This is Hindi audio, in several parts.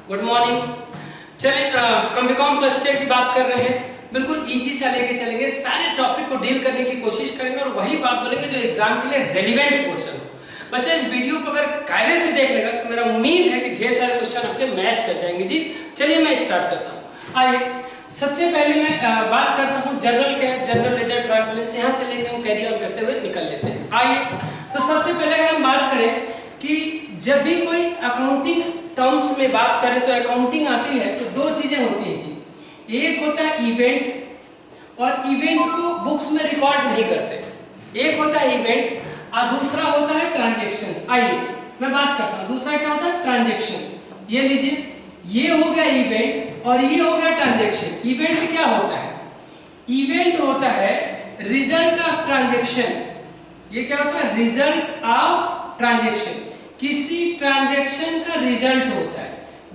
Good morning. चलिए हम बीकॉम फर्स्ट ईयर की बात कर रहे हैं। बिल्कुल इजी से लेके चलेंगे, सारे टॉपिक को डील करने की कोशिश करेंगे और वही बात बोलेंगे जो एग्जाम के लिए रेलिवेंट पोर्शन हो। बच्चा इस वीडियो को अगर कायदे से देख लेगा तो मेरा उम्मीद है कि ढेर सारे क्वेश्चन आपके मैच कर जाएंगे। जी चलिए मैं स्टार्ट करता हूँ। आइए सबसे पहले मैं बात करता हूँ जनरल क्या है, जनरल लेजर ट्रायल बैलेंस। यहाँ से लेके हम कैरी ऑन करते हुए निकल लेते हैं। आइए तो सबसे पहले अगर हम बात करें कि जब भी कोई अकाउंटिंग टर्म्स में बात करें तो अकाउंटिंग आती है तो दो चीजें होती हैं जी। एक होता है इवेंट, और इवेंट को बुक्स में रिकॉर्ड नहीं करते। एक होता है इवेंट और दूसरा होता है ट्रांजैक्शंस। आइए मैं बात करता हूँ, दूसरा क्या होता है ट्रांजैक्शन। ये लीजिए, ये हो गया इवेंट और ये हो गया ट्रांजैक्शन। इवेंट क्या होता है? इवेंट होता है रिजल्ट ऑफ ट्रांजैक्शन। ये क्या होता है? Result of transaction. किसी ट्रांजैक्शन का रिजल्ट होता है।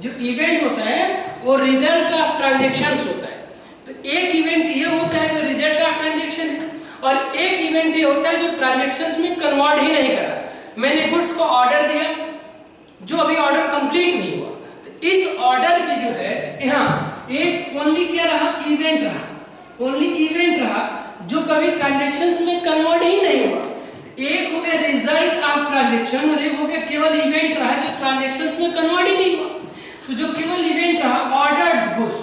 जो इवेंट होता है वो रिजल्ट ऑफ ट्रांजैक्शंस होता है। तो एक इवेंट ये होता है जो रिजल्ट ऑफ ट्रांजैक्शन है, और एक इवेंट ये होता है जो ट्रांजैक्शंस में कन्वर्ट ही नहीं करा। मैंने गुड्स को ऑर्डर दिया जो अभी ऑर्डर कंप्लीट नहीं हुआ, तो इस ऑर्डर की जो है यहाँ एक ओनली क्या रहा? इवेंट रहा। ओनली इवेंट रहा जो कभी ट्रांजैक्शंस में कन्वर्ट ही नहीं हुआ। एक हो गया रिजल्ट ऑफ ट्रांजैक्शन और एक हो गया केवल इवेंट रहा जो ट्रांजैक्शंस में कन्वर्ट ही नहीं हुआ। तो जो केवल इवेंट रहा ऑर्डर्ड गुड्स,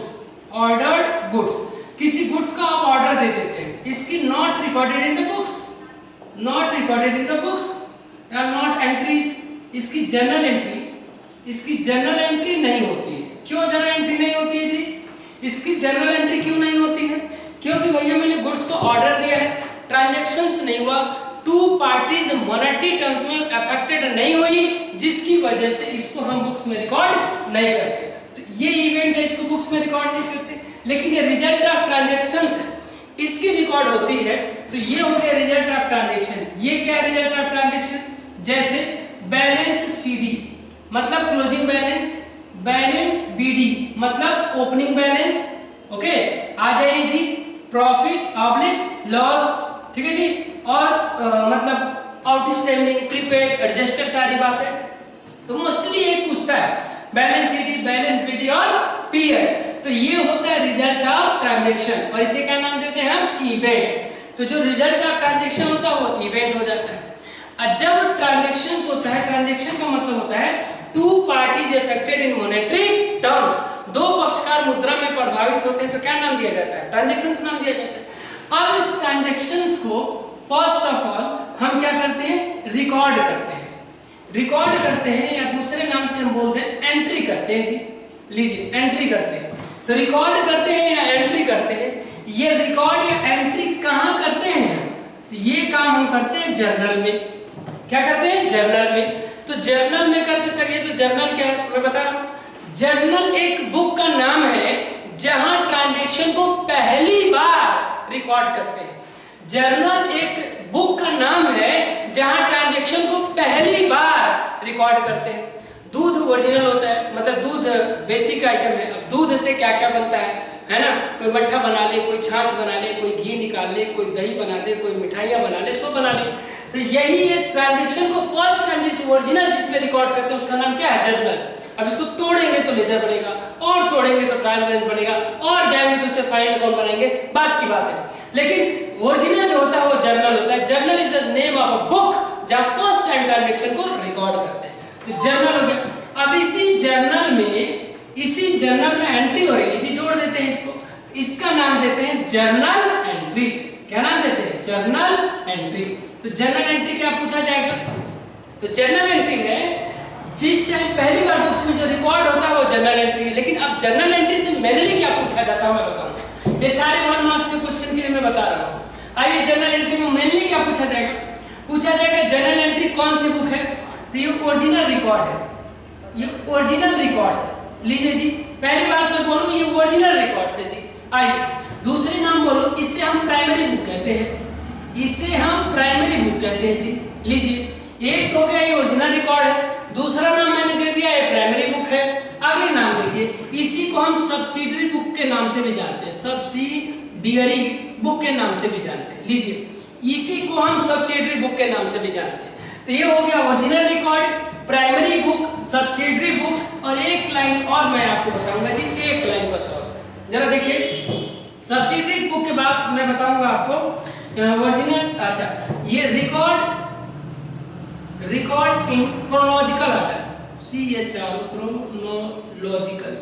ऑर्डर्ड गुड्स, किसी गुड्स का आप ऑर्डर दे देते हैं, इसकी not recorded in the books, not recorded in the books या नॉट एंट्रीज, इसकी जर्नल एंट्री, इसकी जर्नल एंट्री नहीं होती है। क्यों जर्नल एंट्री नहीं होती है जी? इसकी जर्नल एंट्री क्यों नहीं होती है? क्योंकि भैया मैंने गुड्स को ऑर्डर दिया है, ट्रांजैक्शंस नहीं हुआ, टू पार्टीज मॉनेटरी टर्म्स में अफेक्टेड नहीं हुई, जिसकी वजह से इसको हम बुक्स में रिकॉर्ड नहीं करते। तो ये इवेंट है, इसको बुक्स में रिकॉर्ड नहीं करते। लेकिन ये रिजल्ट ऑफ ट्रांजैक्शंस है, इसकी रिकॉर्ड होती है। तो ये हो गया रिजल्ट ऑफ ट्रांजैक्शन। ये क्या है रिजल्ट ऑफ ट्रांजैक्शन? जैसे बैलेंस सीडी मतलब क्लोजिंग बैलेंस, बैलेंस बीडी मतलब ओपनिंग बैलेंस। ओके आ जाइए जी, प्रॉफिट ऑब्लिक लॉस, ठीक है जी, और मतलब आउटस्टैंडिंग, प्रीपेड, एडजस्टेड, सारी बातें। तो मोस्टली एक पूछता है बैलेंस शीट, बैलेंस बीडी और पीएल। तो ये होता है रिजल्ट ऑफ ट्रांजैक्शन और इसे क्या नाम देते हैं हम? इवेंट। तो जो रिजल्ट ऑफ ट्रांजैक्शन होता है वो इवेंट हो जाता है। और जब ट्रांजैक्शंस होता है, ट्रांजैक्शन का मतलब होता है two parties affected in monetary terms, दो पक्षकार मुद्रा में प्रभावित होते हैं, तो क्या नाम दिया जाता है? ट्रांजैक्शंस नाम दिया जाता है। अब इस ट्रांजैक्शंस को फर्स्ट ऑफ ऑल हम क्या करते हैं? रिकॉर्ड करते हैं। रिकॉर्ड करते हैं या दूसरे नाम से हम बोलते हैं एंट्री करते हैं जी। लीजिए एंट्री करते हैं। तो रिकॉर्ड करते हैं या एंट्री करते हैं, ये रिकॉर्ड या एंट्री कहाँ करते हैं? तो ये काम हम करते हैं जर्नल में। क्या करते हैं? जर्नल में। तो जर्नल में करते सके तो जर्नल क्या है मैं बता रहा हूँ। जर्नल एक बुक का नाम है जहां ट्रांजैक्शन को पहली बार रिकॉर्ड करते हैं। जर्नल एक बुक का नाम है जहां ट्रांजैक्शन को पहली बार रिकॉर्ड करते हैं। दूध ओरिजिनल होता है, मतलब दूध बेसिक आइटम है। अब दूध से क्या क्या बनता है ना? कोई मट्ठा बना ले, कोई छाछ बना ले, कोई घी निकाल ले, कोई दही बना दे, कोई मिठाइयाँ बना ले, सब बना ले। तो यही है ट्रांजैक्शन को फर्स्ट टाइम जिस ओरिजिनल जिसमें रिकॉर्ड करते हैं उसका नाम क्या है? जर्नल। अब इसको तोड़ेंगे तो लेजर बनेगा, और तोड़ेंगे तो ट्रायल बैलेंस बनेगा, और जाएंगे तो उससे फाइनल अकाउंट बनाएंगे, बात की बात है। लेकिन ओरिजिनल जो होता है वो जर्नल होता है। Journal is the name of a book जहां फर्स्ट टाइम ट्रांजैक्शन को रिकॉर्ड करते हैं। तो जर्नल हो गया। अब इसी जर्नल में एंट्री होगी जी, जोड़ देते हैं इसको, इसका नाम देते हैं जर्नल एंट्री। क्या नाम देते हैं? Journal entry. तो जर्नल एंट्री क्या पूछा जाएगा? तो जर्नल एंट्री है जिस टाइम पहली बार बुक्स में जो रिकॉर्ड होता है वो जर्नल एंट्री है। लेकिन अब जर्नल एंट्री से मेनली क्या पूछा जाता है मैं बताऊंगा। ये सारे 1 मार्क्स के क्वेश्चन के लिए मैं बता रहा हूँ। आइए जर्नल एंट्री में मेनली क्या पूछा जाएगा? पूछा जाएगा जर्नल एंट्री कौन सी बुक है? तो ये ओरिजिनल रिकॉर्ड है, ये ओरिजिनल रिकॉर्ड्स है। लीजिए जी, पहली बात मैं बोलूँ ये ओरिजिनल रिकॉर्ड्स है जी। आइए दूसरी नाम बोलो, इसे हम प्राइमरी बुक कहते हैं, इसे हम प्राइमरी बुक कहते हैं जी। लीजिए एक तो क्या ये ओरिजिनल रिकॉर्ड है, दूसरा नाम मैंने दे दिया ये प्राइमरी बुक है। अगले नाम देखिए, इसी को हम सब्सिडरी बुक के नाम से भी जानते हैं, सब्सिडियरी बुक के नाम से भी जानते हैं। लीजिए इसी को हम सब्सिडरी बुक के नाम से भी जानते हैं। तो ये हो गया original record, primary book, subsidiary books और एक लाइन और मैं आपको बताऊंगा जी, एक लाइन बस और। जरा देखिए सब्सिडरी बुक के बाद मैं बताऊंगा आपको ओरिजिनल। अच्छा ये record in chronological order, CHR chronological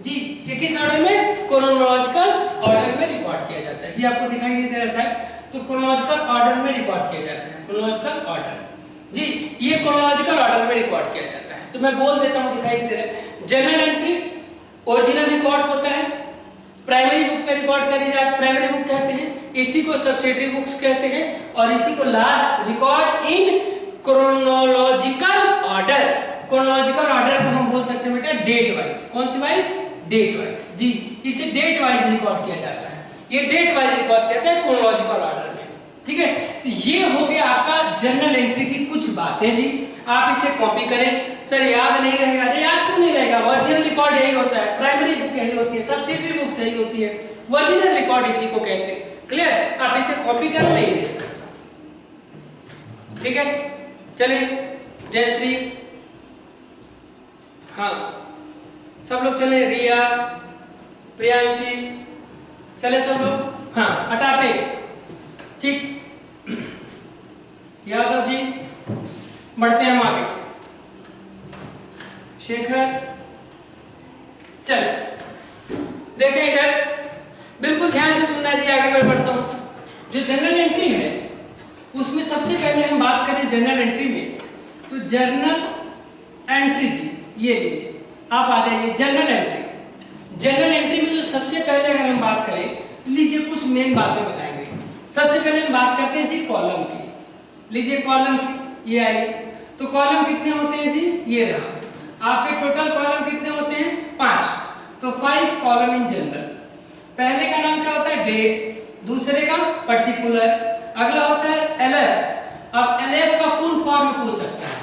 जी, ये किस ऑर्डर में? क्रोनोलॉजिकल ऑर्डर में रिकॉर्ड किया जाता है जी। आपको दिखाई नहीं दे रहा शायद, तो क्रोनोलॉजिकल ऑर्डर में रिकॉर्ड किया जाता है, क्रोनोलॉजिकल ऑर्डर जी, ये क्रोनोलॉजिकल ऑर्डर में रिकॉर्ड किया जाता है। तो मैं बोल देता हूं, दिखाई नहीं दे रहा है। जनरल एंट्री ओरिजिनल रिकॉर्ड्स होता है, प्राइमरी बुक में रिकॉर्ड करी जाती, प्राइमरी बुक कहते हैं, इसी को सब्सिडरी बुक्स कहते हैं, और इसी को last record in chronological order. Chronological order को हम बोल सकते हैं बेटा डेट वाइज। कौन सी वाइज? डेट वाइज जी, इसे डेट वाइज रिकॉर्ड किया जाता है, ये डेट वाइज रिकॉर्ड कहते हैं क्रोनोलॉजिकल ऑर्डर में। ठीक है, तो ये हो गया आपका जनरल एंट्री की कुछ बातें जी। आप इसे कॉपी करें। सर याद नहीं रहेगा, अरे याद क्यों नहीं रहेगा? ओरिजिनल रिकॉर्ड यही होता है, प्राइमरी बुक यही होती है, सब्सिडरी बुक यही होती है, ओरिजिनल रिकॉर्ड इसी को कहते हैं। क्लियर? आप इसे कॉपी करो, मैं इरेज करता हूं। ठीक है, चलिए जयश्री, हाँ सब लोग चले, रिया, प्रियांशी, चले सब लोग, हाँ हटाते। ठीक, यादव जी, बढ़ते हैं हम आगे। शेखर, चल देखें इधर, बिल्कुल ध्यान से सुनना जी, आगे मैं बढ़ता हूं। जो जनरल एंट्री है उसमें सबसे पहले हम बात करें जनरल एंट्री में, तो जर्नल एंट्री जी, ये लीजिए आप आ जाइए। जनरल एंट्री, जनरल एंट्री में जो सबसे पहले अगर हम बात करें, लीजिए कुछ मेन बातें बताएंगे। सबसे पहले हम बात करते हैं जी कॉलम की। लीजिए कॉलम की, ये आइए, तो कॉलम कितने होते हैं जी? ये रहा। आपके टोटल कॉलम कितने होते हैं? 5। तो 5 कॉलम इन जनरल। पहले का नाम क्या होता है? डेट, दूसरे का पर्टिकुलर, अगला होता है LF। अब LF का फुल फॉर्म पूछ सकता है।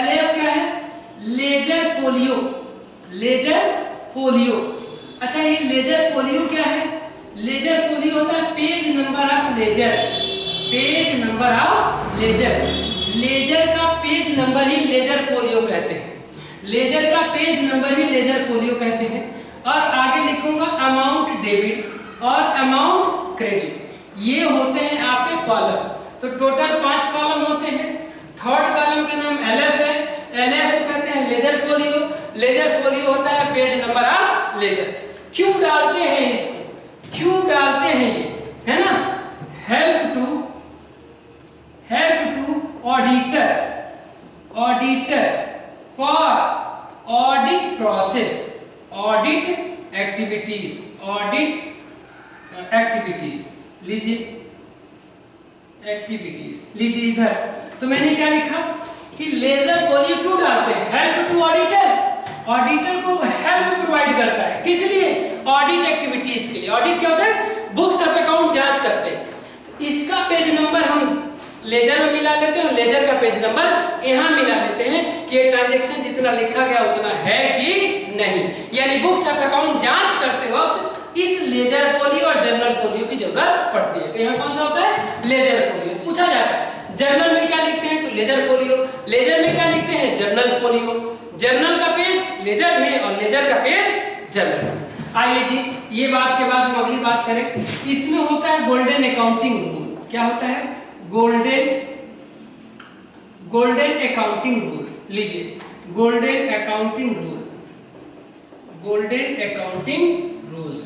LF क्या है? Ledger folio, ledger folio. अच्छा ये लेजर फोलियो क्या है? लेजर फोलियो होता है page number of ledger, page number of ledger. Ledger का पेज नंबर ही लेजर फोलियो कहते हैं, लेजर का पेज नंबर ही लेजर फोलियो कहते हैं। और आगे लिखूंगा अमाउंट डेबिट और अमाउंट क्रेडिट, ये होते हैं आपके कॉलम। तो टोटल 5 कॉलम होते हैं। थर्ड कॉलम का नाम LF है, LF को कहते हैं लेजर फोलियो। लेजर फोलियो होता है पेज नंबर ऑफ लेजर। क्यों डालते हैं इसको, क्यों डालते हैं ये, है ना? Help to auditor, auditor for audit process, audit activities, audit activities. लीजिए एक्टिविटीज, लीजिए इधर। तो मैंने क्या लिखा कि लेजर फोलियो क्यों डालते हैं? हेल्प टू ऑडिटर, ऑडिटर को हेल्प प्रोवाइड करता है, किस लिए? ऑडिट एक्टिविटीज के लिए। ऑडिट क्या होता है? बुक्स ऑफ अकाउंट जांच करते हैं। इसका पेज नंबर हम लेजर में मिला लेते हैं, लेजर का पेज नंबर यहाँ मिला लेते हैं कि ट्रांजैक्शन जितना लिखा गया उतना है कि नहीं। यानी बुक्स ऑफ अकाउंट जांच करते वक्त इस लेजर फोलियो और जर्नल फोलियो की जरूरत पड़ती है। तो यहाँ कौन सा होता है? Ledger folio. पूछा जाता है जर्नल में क्या लिखते हैं? तो लेजर फोलियो। लेजर में क्या लिखते हैं? Journal folio. जर्नल का पेज लेजर में और लेजर का पेज जर्नल में। आइए जी, ये बात के बाद हम अगली बात करें। इसमें होता है गोल्डन अकाउंटिंग रूल। क्या होता है? Golden accounting rule. लीजिए golden accounting rule, golden accounting rules.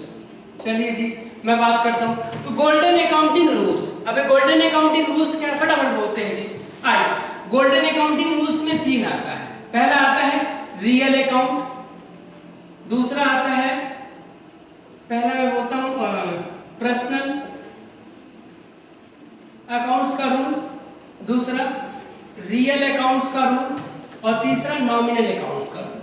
चलिए जी मैं बात करता हूं। तो गोल्डन अकाउंटिंग रूल्स, अबे गोल्डन अकाउंटिंग रूल्स क्या, फटाफट बोलते हैं जी। आइए, गोल्डन अकाउंटिंग रूल्स में 3 आता है। पहला आता है रियल अकाउंट, दूसरा आता है, पहला मैं बोलता हूं पर्सनल अकाउंट्स का रूल, दूसरा रियल अकाउंट्स का रूल और तीसरा नॉमिनल अकाउंट्स का रूल।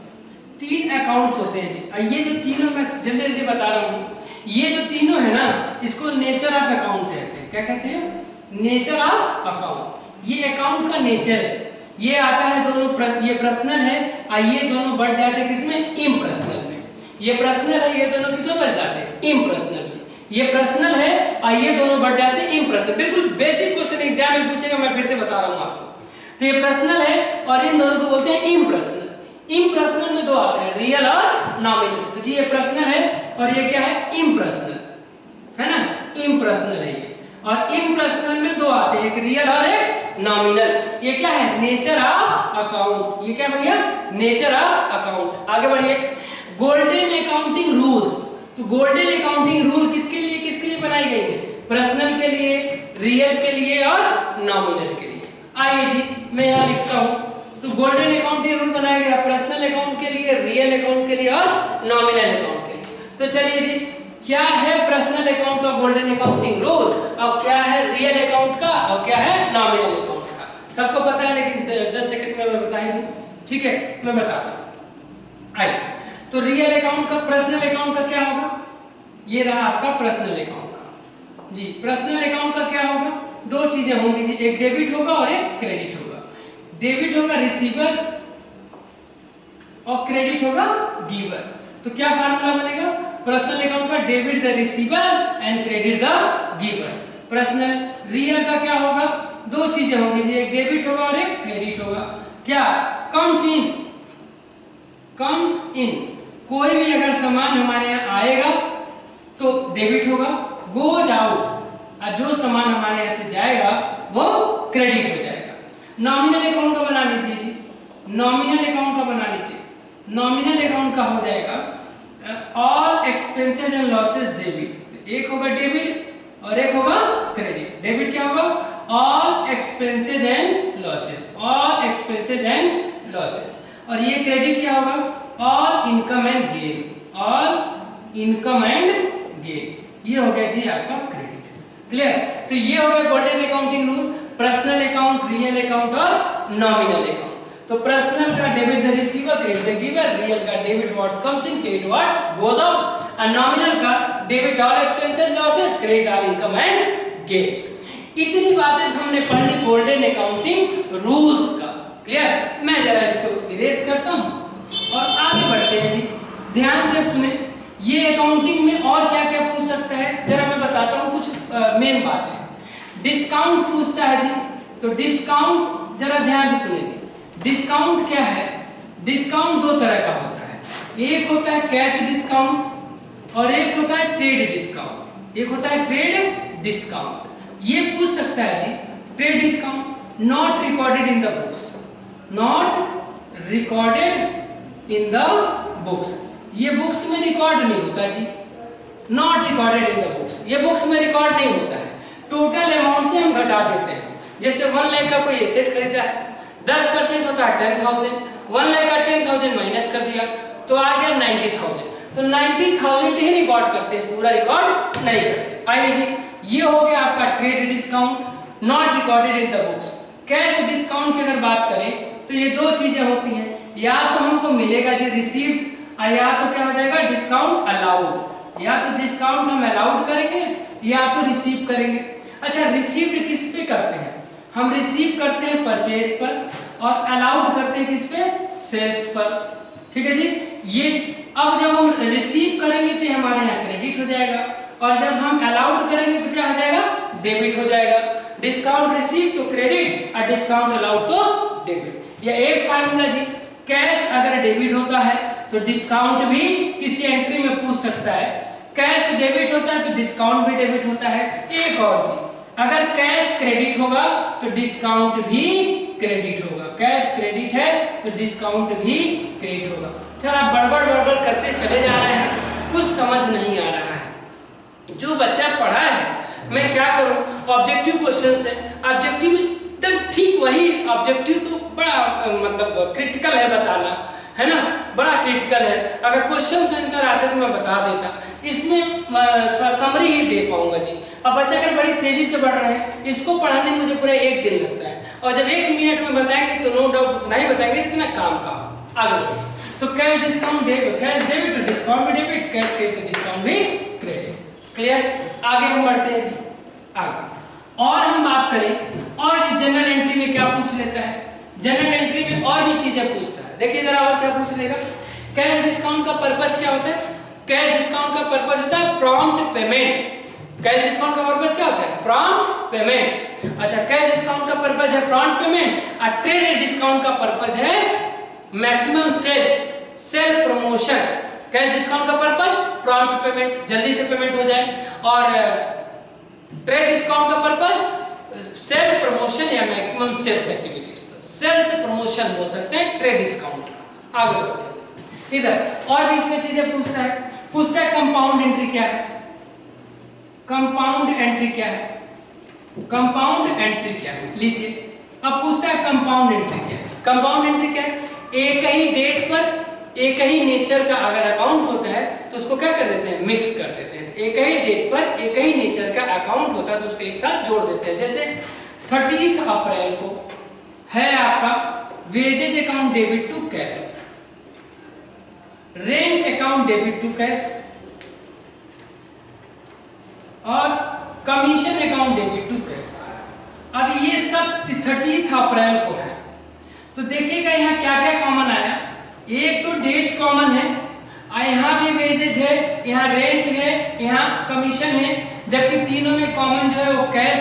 3 अकाउंट्स होते हैं जी। ये जो तीनों मैं जल्दी जल्दी बता रहा हूं, ये जो तीनों है ना, इसको नेचर ऑफ अकाउंट कहते हैं। क्या कहते हैं? Nature of account. ये अकाउंट का नेचर है। ये आता है दोनों, ये पर्सनल है और ये दोनों बढ़ जाते हैं किसमें? इम्पर्सनल में। ये पर्सनल है, ये दोनों किसमें बढ़ जाते हैं? इम्पर्सनल में। ये पर्सनल है और ये दोनों बढ़ जाते हैं इम्पर्सनल। बिल्कुल बेसिक क्वेश्चन एग्जाम में पूछेगा, मैं फिर से बता रहा हूं आपको। तो ये पर्सनल है और इन दोनों को बोलते हैं इम्पर्सनल। इम्पर्सनल में दो आते हैं, रियल और नॉमिनल। तो जी ये पर्सनल है और ये क्या है, इम्पर्सनल, है ना, इम्पर्सनल है ये। और इम्पर्सनल में दो आते हैं, एक रियल और एक नॉमिनल। ये क्या है, नेचर ऑफ अकाउंट। ये क्या भैया, नेचर ऑफ अकाउंट। आगे बढ़िए, गोल्डन अकाउंटिंग रूल्स। तो गोल्डन अकाउंटिंग रूल किसके लिए बनाई गई है, पर्सनल के लिए, रियल के लिए और नॉमिनल के लिए। आइए जी मैं यहाँ लिखता हूँ। तो गोल्डन अकाउंटिंग रूल बनाया गया पर्सनल अकाउंट के लिए, रियल अकाउंट के लिए और नॉमिनल अकाउंट के लिए। तो चलिए जी, क्या है पर्सनल अकाउंट का गोल्डन अकाउंटिंग रूल और क्या है रियल अकाउंट का और क्या है नॉमिनल अकाउंट का, सबको पता है, लेकिन 10 सेकंड में मैं बता ही दूं। ठीक है, मैं बताता हूं। आइए, तो रियल अकाउंट का पर्सनल अकाउंट का क्या होगा, ये रहा आपका पर्सनल अकाउंट का जी। पर्सनल अकाउंट का क्या होगा, दो चीजें होंगी जी, एक डेबिट होगा और एक क्रेडिट होगा। डेबिट होगा रिसीवर और क्रेडिट होगा गिवर। तो क्या फार्मूला बनेगा पर्सनल अकाउंट का, debit the receiver and credit the giver. Personal real का क्या होगा, दो चीजें होंगी जी, एक डेबिट होगा और एक क्रेडिट होगा। क्या, कम्स इन, कोई भी अगर सामान हमारे यहाँ आएगा तो डेबिट होगा, गोज आउट, और जो सामान हमारे यहाँ से जाएगा वो क्रेडिट हो जाएगा। नॉमिनल अकाउंट का बना लीजिए जी, नॉमिनल अकाउंट का बना लीजिए। नॉमिनल अकाउंट का हो जाएगा all expenses and losses debit. एक होगा डेबिट और एक होगा क्रेडिट। डेबिट क्या होगा, all expenses and losses, all expenses and losses. और ये क्रेडिट क्या होगा, all income and gain, all income and gain. ये हो गया जी आपका क्रेडिट। क्लियर, तो ये हो गया golden accounting rule, personal account, real account और नॉमिनल अकाउंट। तो पर्सनल का debit the receiver, credit the giver, real का debit what comes in, credit what goes out, और नॉमिनल का debit all expenses losses, credit all income and gain. इतनी बातें तो हमने पढ़ी गोल्डन अकाउंटिंग रूल्स का। क्लियर, मैं जरा इसको इरेज करता हूं और आगे बढ़ते हैं जी। ध्यान से सुने, ये अकाउंटिंग में और क्या क्या पूछ सकता है, जरा मैं बताता हूँ कुछ मेन बातें। डिस्काउंट पूछता है जी, तो डिस्काउंट जरा ध्यान से सुनिए जी। डिस्काउंट क्या है, डिस्काउंट दो तरह का होता है, एक होता है कैश डिस्काउंट और एक होता है ट्रेड डिस्काउंट। एक होता है ट्रेड डिस्काउंट, ये पूछ सकता है जी, trade discount not recorded in the books, not recorded in the books, ये बुक्स में रिकॉर्ड नहीं होता जी, not recorded in the books, ये बुक्स में रिकॉर्ड नहीं होता है। टोटल अमाउंट से हम घटा देते हैं, जैसे 1 लाख का कोई एसेट खरीदा है, 10% होता है 10,000, 1 लाख का 10,000 माइनस कर दिया तो आ गया 90,000, तो 90,000 ही रिकॉर्ड करते हैं, पूरा रिकॉर्ड नहीं करते। आइए जी, ये हो गया आपका trade discount not recorded in the books. Cash discount की अगर बात करें तो ये दो चीजें होती हैं, या तो हमको मिलेगा जी रिसीव्ड, या तो क्या हो जाएगा डिस्काउंट अलाउड, या तो डिस्काउंट हम अलाउड करेंगे या तो रिसीव करेंगे। अच्छा, रिसीव्ड किस पे करते हैं, हम रिसीव करते हैं परचेज पर और अलाउड करते हैं किस पे, सेल्स पर। ठीक है जी, ये अब जब हम रिसीव करेंगे तो हमारे यहाँ क्रेडिट हो जाएगा और जब हम अलाउड करेंगे तो क्या हो जाएगा, डेबिट हो जाएगा। डिस्काउंट रिसीव तो क्रेडिट और डिस्काउंट अलाउड तो डेबिट। या एक फार्मूला जी, कैश अगर डेबिट होता है तो डिस्काउंट भी किसी एंट्री में पूछ सकता है, कैश डेबिट होता है तो डिस्काउंट भी डेबिट होता है। एक और जी, अगर कैश क्रेडिट होगा तो डिस्काउंट भी क्रेडिट होगा, कैश क्रेडिट है तो डिस्काउंट भी क्रेडिट होगा। चल आप बड़बड़ करते चले जा रहे हैं, कुछ समझ नहीं आ रहा है। जो बच्चा पढ़ा है मैं क्या करूं, ऑब्जेक्टिव क्वेश्चंस है, ऑब्जेक्टिव में एकदम ठीक वही, ऑब्जेक्टिव तो बड़ा मतलब क्रिटिकल है बताना, है ना, बड़ा क्रिटिकल है। अगर क्वेश्चन आंसर आते तो मैं बता देता, इसमें थोड़ा समरी ही दे पाऊंगा जी। अब बच्चा अगर बड़ी तेजी से बढ़ रहे हैं, इसको पढ़ाने में मुझे पूरा 1 दिन लगता है, और जब 1 मिनट में बताएंगे तो नो डाउट उतना ही बताएंगे जितना काम का हो। आगे बढ़े, तो cash discount debit, cash debit तो डिस्काउंट भी डेबिट, कैश क्रेडिट तो डिस्काउंट भी क्रेडिट। क्लियर, आगे हम बढ़ते हैं जी। आगे और हम बात करें और इस जनरल एंट्री में क्या पूछ लेता है, जनरल एंट्री में और भी चीजें पूछता है। देखिए जरा और क्या पूछ लेगा, कैश डिस्काउंट का पर्पस क्या होता है, कैश डिस्काउंट का पर्पस होता है प्रॉम्प्ट पेमेंट, कैश डिस्काउंट का पर्पस क्या होता है? Prompt payment. अच्छा, कैश डिस्काउंट का पर्पस है प्रॉम्प्ट पेमेंट और ट्रेड डिस्काउंट का पर्पस है maximum sale promotion. Cash discount का पर्पस प्रॉम्प्ट पेमेंट, जल्दी से पेमेंट हो जाए, और ट्रेड डिस्काउंट का पर्पस सेल प्रमोशन या maximum sales activities. Sales promotion बोल सकते हैं ट्रेड डिस्काउंट। आगे बढ़ते इधर और भी इसमें चीजें पूछता है कंपाउंड एंट्री क्या है? कंपाउंड एंट्री क्या है? कंपाउंड एंट्री क्या है? लीजिए, अब पूछता है कंपाउंड एंट्री क्या है? कंपाउंड एंट्री क्या है? एक ही डेट पर एक ही नेचर का अगर अकाउंट होता है तो उसको क्या कर देते हैं? मिक्स कर देते हैं। एक ही डेट पर एक ही नेचर का अकाउंट होता है तो उसको एक साथ जोड़ देते हैं। जैसे 30 अप्रैल को है आपका wages account debit to cash, rent account debit to cash और commission account debit to cash. अब ये सब 30 अप्रैल को है तो देखिएगा यहाँ क्या क्या कॉमन आया। एक तो डेट कॉमन है, यहाँ भी वेजेज है, यहाँ रेंट है, यहाँ कमीशन है, जबकि तीनों में कॉमन जो है वो कैश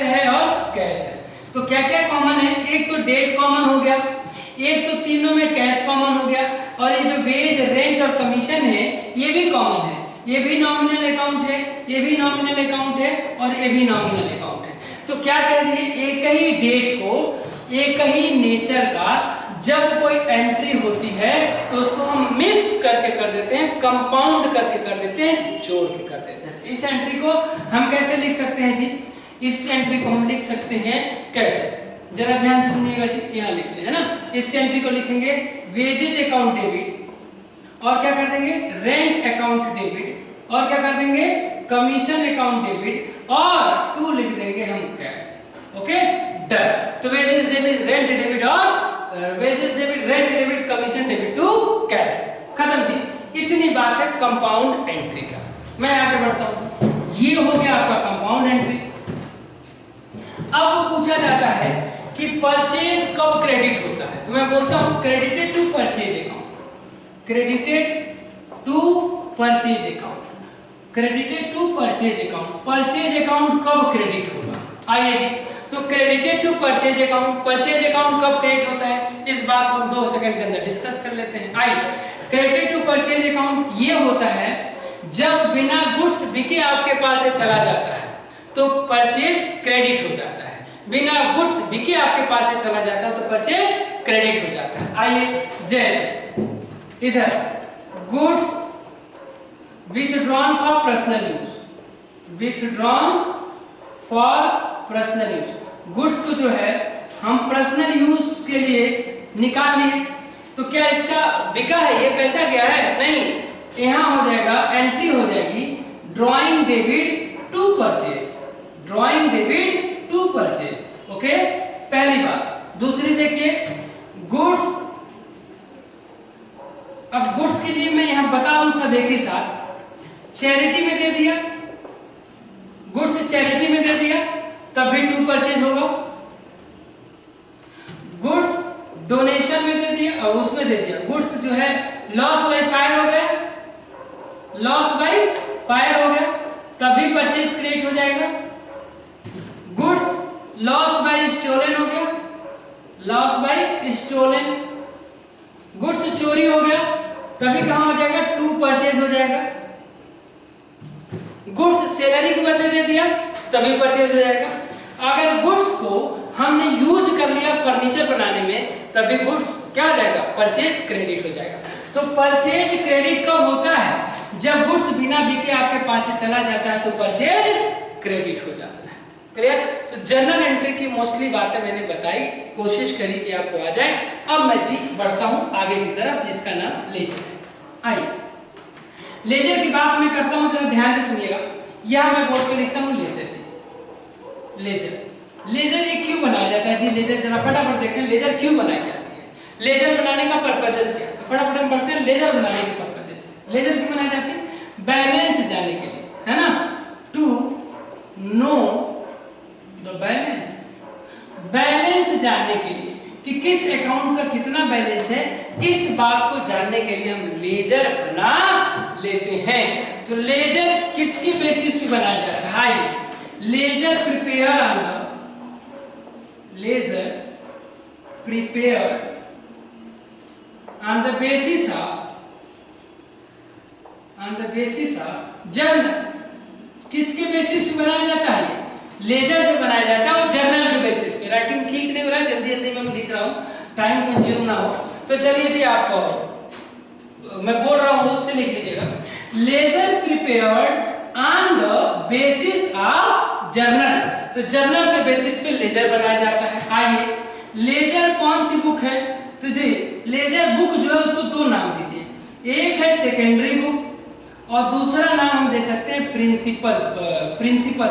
है और कैश है। तो क्या क्या कॉमन है? एक तो डेट कॉमन हो गया, एक तो तीनों में कैश कॉमन हो गया, और ये जो वेज रेंट और कमीशन है ये भी कॉमन है। ये भी नॉमिनल अकाउंट है, ये भी नॉमिनल अकाउंट है और ये भी नॉमिनल अकाउंट है। तो क्या कह दिए? एक ही डेट को एक ही नेचर का जब कोई एंट्री होती है तो उसको हम मिक्स करके कर देते हैं, कंपाउंड करके कर देते हैं, जोड़ के कर देते हैं। इस एंट्री को हम कैसे लिख सकते हैं जी? इस एंट्री को हम लिख सकते हैं कैसे? जरा ध्यान से सुनिएगा जी, यहाँ लिखते हैं ना। इस एंट्री को लिखेंगे वेजेज अकाउंट डेबिट और क्या कर देंगे? रेंट अकाउंट डेबिट और क्या कर देंगे? कमीशन अकाउंट डेबिट और टू लिख देंगे हम कैश। Okay, done. तो वेजेस डेबिट रेंट डेबिट और wages debit rent debit commission debit to cash, खत्म जी। इतनी बात है कंपाउंड एंट्री का। मैं आगे बढ़ता हूं। ये हो गया आपका कंपाउंड एंट्री। अब पूछा जाता है कि परचेज कब क्रेडिट होता है? तो मैं बोलता हूं credited to purchase account, credited to purchase account, credited to purchase account. Purchase account कब क्रेडिट होगा? आइए जी, तो credited to purchase account, purchase account कब क्रेडिट होता है? इस बात को हम 2 सेकंड के अंदर डिस्कस कर लेते हैं। आइए, क्रेडिटेड टू परचेज अकाउंट ये होता है जब बिना गुड्स बिके आपके पास से चला जाता है तो परचेज क्रेडिट हो जाता है, बिना गुड्स बिके आपके पास से चला जाता है तो परचेज क्रेडिट हो जाता है। आइए, जैसे इधर goods withdrawn for personal use, withdrawn for personal use, goods को जो है हम पर्सनल यूज के लिए निकाल लिए तो क्या इसका बिका है? ये पैसा गया है? नहीं, यहाँ हो जाएगा एंट्री हो जाएगी drawing debit to purchase, drawing debit to purchase. Okay, पहली बात। दूसरी देखिए गुड्स, अब गुड्स के लिए मैं यहाँ बता दूं सब एक ही साथ, चैरिटी में दे दिया, गुड्स चैरिटी में दे दिया तब भी टू परचेज होगा। गुड्स डोनेशन में दे दिया और उसमें दे दिया, गुड्स जो है लॉस बाय फायर हो गया, लॉस बाय फायर हो गया तब भी परचेज क्रेडिट हो जाएगा। गुड्स लॉस बाय स्टोलन हो गया, लॉस बाय स्टोलन, गुड्स चोरी हो गया तभी कहां हो जाएगा? टू परचेज हो जाएगा। गुड्स सैलरी के बदले दे दिया तभी परचेज हो जाएगा। अगर गुड्स को हमने यूज कर लिया फर्नीचर बनाने में तभी गुड्स क्या हो जाएगा? परचेज क्रेडिट हो जाएगा। तो परचेज क्रेडिट कब होता है? जब गुड्स बिना बिके आपके पास से चला जाता है तो परचेज क्रेडिट हो जाता है। क्लियर? तो जर्नल एंट्री की मोस्टली बातें मैंने बताई, कोशिश करी कि आपको आ जाए। अब मैं जी बढ़ता हूं आगे की तरफ जिसका नाम लेजर है। आइए, लेजर की बात मैं करता हूं, जरा ध्यान से सुनिएगा। यहां मैं बोर्ड पे लिखता हूं लेजर जी, लेजर। लेजर ये क्यों बनाया जाता है जी? लेजर जरा फटाफट देखें, लेजर क्यों बनाई जाती है? लेजर बनाने का पर्पसेस क्या है? तो फटाफट हम पढ़ते हैं लेजर बनाने के पर्पसेस। लेजर क्यों बनाई जाती है? बैलेंस जानने के लिए, है ना, to know the balance, balance जानने के लिए कि किस अकाउंट का कितना बैलेंस है, इस बात को जानने के लिए हम लेजर बना लेते हैं। तो लेजर किसके बेसिस पे बनाया जाता है? आइए, ledger prepare on the basis of journal. किसके बेसिस पे बनाया जाता है? लेजर जो बनाया जाता है वो जर्नल के बेसिस पे। राइटिंग ठीक नहीं हो रहा है, जल्दी जल्दी मैं लिख रहा हूँ, टाइम कंज्यूम ना हो। तो चलिए जी, आप मैं बोल रहा हूँ उससे लिख लीजिएगा। Ledger prepared on the basis of journal. तो जर्नल के बेसिस पे लेजर बनाया जाता है। आइए, लेजर कौन सी बुक है? तो जी लेजर बुक जो है उसको दो नाम दीजिए। एक है सेकेंडरी बुक और दूसरा नाम हम दे सकते हैं प्रिंसिपल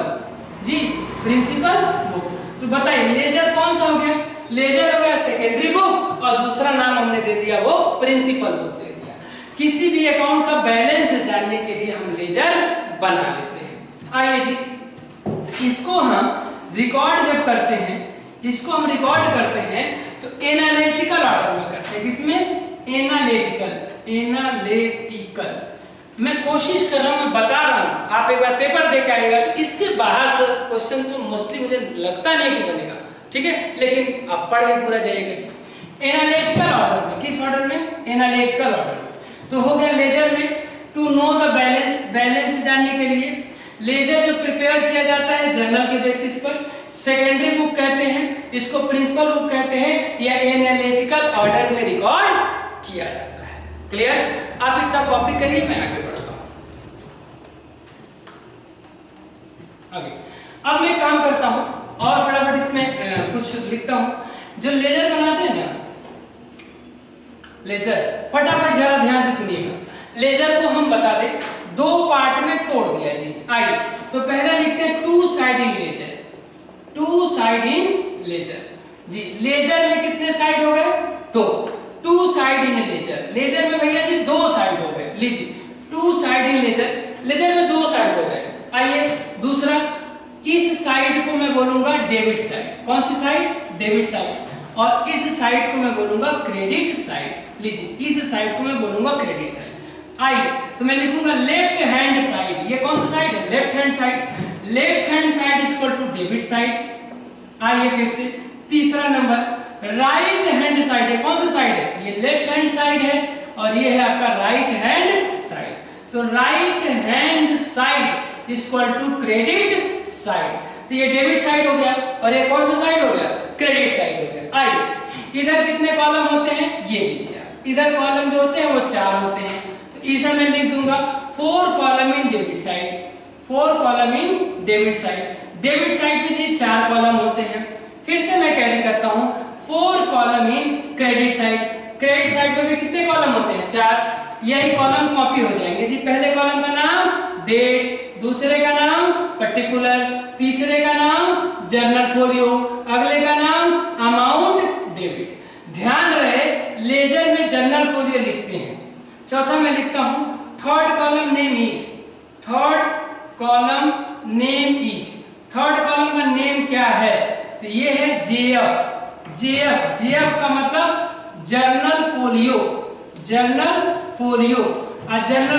बुक। जी प्रिंसिपल बुक। तो बताइए लेजर कौन सा हो गया? लेजर हो गया सेकेंडरी बुक और दूसरा नाम हमने दे दिया वो प्रिंसिपल बुक दे दिया। किसी भी अकाउंट का बैलेंस जानने के लिए हम लेजर बना लेते हैं। आइए जी, इसको हम रिकॉर्ड जब करते हैं, तो एनालिटिकल ऑर्डर में करते हैं। किसमें? एनालिटिकल। मैं कोशिश कर रहा हूं, मैं बता रहा हूं, आप एक बार पेपर दे के आएगा तो इसके बाहर से क्वेश्चन तो मोस्टली मुझे लगता नहीं कि बनेगा, ठीक है, लेकिन आप पढ़ के पूरा जाइएगा। एनालिटिकल ऑर्डर में, किस ऑर्डर में? एनालिटिकल ऑर्डर में। तो हो गया लेजर में टू नो द बैलेंस जानने के लिए। लेजर जो प्रिपेयर किया जाता है जर्नल के बेसिस पर, सेकेंडरी बुक कहते हैं, इसको प्रिंसिपल बुक कहते हैं, या एनालिटिकल ऑर्डर में रिकॉर्ड किया जाता है। क्लियर? आप इतना कॉपी करिए, मैं आगे बढ़ता हूं। आगे अब मैं काम करता हूं और फटाफट इसमें कुछ लिखता हूं। जो लेजर बनाते हैं ना, लेजर, फटाफट जरा ध्यान से सुनिएगा। लेजर को हम बता दें दो पार्ट में तोड़ दिया जी। आइए, तो पहला लिखते हैं टू साइडिंग लेजर। जी लेजर में कितने साइड हो गए? दो। टू साइडिंग लेजर में भैया जी दो साइड हो गए। लीजिए, टू साइडिंग लेजर में दो साइड हो गए। आइए दूसरा, इस साइड को मैं बोलूंगा डेबिट साइड। कौन सी साइड? Debit side. और इस साइड को मैं बोलूंगा क्रेडिट साइड। लीजिए, इस साइड को मैं बोलूंगा क्रेडिट साइड। आइए, तो मैं लिखूंगा लेफ्ट हैंड साइड। ये कौन सा साइड है? Left hand side. Left hand side equal to debit side. आइए फिर से तीसरा नंबर, राइट हैंड साइड है। कौन सा साइड है? ये लेफ्ट हैंड साइड है और ये है आपका राइट हैंड साइड। तो right hand side equal to credit side. तो ये डेबिट साइड हो गया और ये कौन सा साइड हो गया? क्रेडिट साइड हो गया। आइए, इधर कितने कॉलम होते हैं? ये लीजिए आप, इधर कॉलम जो होते हैं वो 4 होते हैं। तो इसे मैं लिख दूंगा 4 column in debit side. Debit side में जी 4 कॉलम होते हैं। फिर से मैं कैरी करता हूं 4 column in credit side. Credit side में भी कितने कॉलम होते हैं? 4। यही कॉलम कॉपी हो जाएंगे जी। पहले कॉलम का नाम डेट, दूसरे का नाम पर्टिकुलर, तीसरे का नाम जर्नल फोलियो, अगले का नाम अमाउंट डेबिट। ध्यान रहे लेजर में जर्नल फोलियो लिखते हैं। चौथा मैं लिखता हूं third column name is. Third column का नेम क्या है? तो ये है जेएफ का मतलब जर्नल फोलियो और जर्नल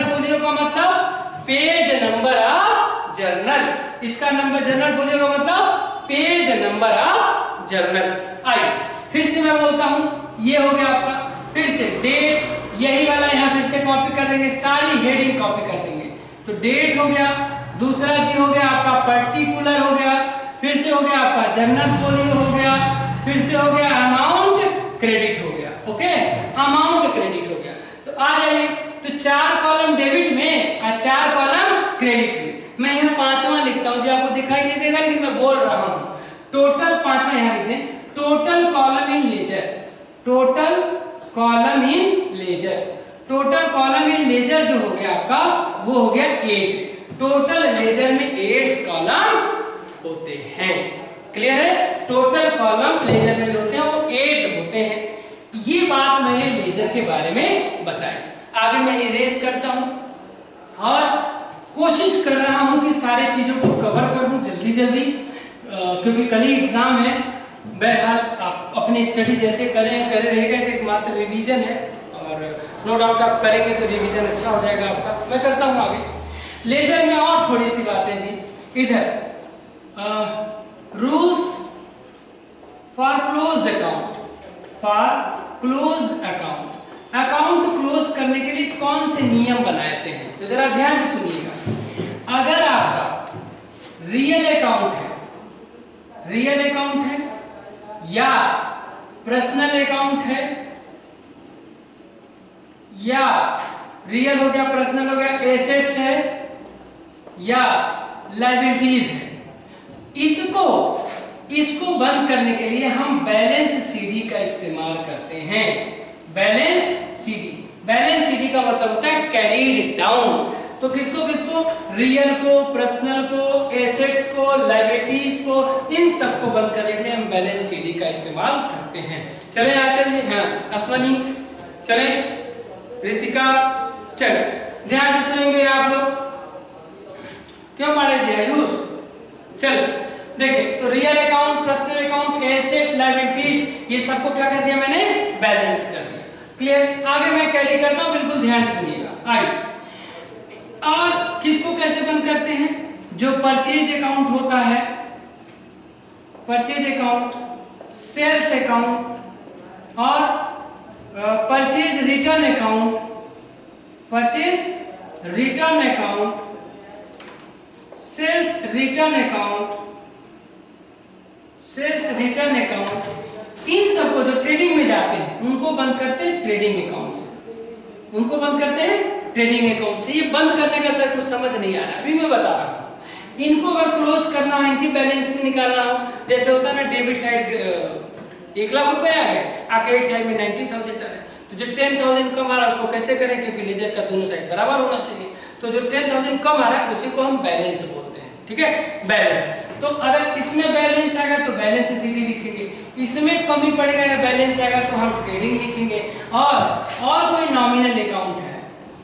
फोलियो का मतलब पेज नंबर ऑफ जर्नल। इसका नंबर जर्नल फोलियो का मतलब पेज नंबर ऑफ जर्नल। आइए फिर से मैं बोलता हूं, ये हो गया आपका। फिर से डेट, यही वाला यहां फिर से कॉपी कर देंगे, सारी हेडिंग कॉपी कर देंगे। तो डेट हो गया, दूसरा जी हो गया आपका पर्टिकुलर हो गया, फिर से हो गया आपका जर्नल फोलियो हो गया, फिर से हो गया अमाउंट क्रेडिट हो गया। ओके, अमाउंट क्रेडिट हो गया। तो आ जाइए, तो 4 कॉलम डेबिट में और 4 कॉलम क्रेडिट में। मैं यहाँ 5वां लिखता हूँ जो आपको दिखाई नहीं देगा, लेकिन मैं बोल रहा हूँ। टोटल 5वां यहाँ लिख दें, टोटल कॉलम इन लेजर जो हो गया आपका वो हो गया 8। टोटल लेजर में 8 कॉलम होते हैं। क्लियर है? टोटल कॉलम लेजर में जो होते हैं वो 8 होते हैं। ये बात मैंने लेजर के बारे में बताई। आगे मैं इरेज करता हूं और कोशिश कर रहा हूं कि सारे चीजों को कवर कर दूं जल्दी क्योंकि कल ही एग्जाम है। बहरहाल आप अपनी स्टडी जैसे करे रहेगा, एक मात्र रिवीजन है और नो डाउट आप करेंगे तो रिवीजन अच्छा हो जाएगा आपका। मैं करता हूं आगे। लेजर में और थोड़ी सी बातें जी, इधर rules for close account, account close करने के लिए कौन से नियम बनाते हैं, तो जरा ध्यान से सुनिएगा। अगर आपका रियल अकाउंट है या पर्सनल अकाउंट है, या रियल हो गया, पर्सनल हो गया, एसेट्स है या लायबिलिटीज है, इसको बंद करने के लिए हम बैलेंस सीडी का इस्तेमाल करते हैं। बैलेंस सीडी का मतलब होता है कैरीड डाउन। तो किसको रियल को, पर्सनल को, एसेट्स को, लायबिलिटीज को, इन सबको बंद करने के लिए हम बैलेंस सीडी का इस्तेमाल करते हैं। चले आचल जी, हाँ अश्वनी चले, रितिका चले, ध्यान से सुनेंगे आप लोग, क्यों मारे जी आयुष। चलो देखिए, तो real account, personal account, asset, liabilities, ये सबको क्या कर दिया मैंने, बैलेंस कर दिया। क्लियर। आगे मैं कैरी करता हूं, बिल्कुल ध्यान से सुनिएगा। आइए, और किसको कैसे बंद करते हैं, जो परचेज अकाउंट होता है, परचेज अकाउंट, सेल्स अकाउंट और purchase return account, sales return account, इन सबको जो ट्रेडिंग में जाते हैं उनको बंद करते हैं ट्रेडिंग अकाउंट से, ये बंद करने का सर कुछ समझ नहीं आ रहा, अभी मैं बता रहा हूँ। इनको अगर क्लोज करना हो, इनकी बैलेंस निकालना हो, जैसे होता है ना डेबिट साइड 1 लाख रुपए आ गए, क्रेडिट साइड में 90,000 है, तो जो 10,000 इनकम आ रहा है उसको कैसे करें, क्योंकि लेजर का दोनों साइड बराबर होना चाहिए। तो जो 10,000 कम आ रहा है उसी को हम बैलेंस बोलते हैं, ठीक है, बैलेंस। तो अगर इसमें बैलेंस आएगा तो बैलेंस सीडी लिखेंगे, इसमें कमी पड़ेगा या बैलेंस आएगा तो हम ट्रेडिंग लिखेंगे। और कोई नॉमिनल अकाउंट है,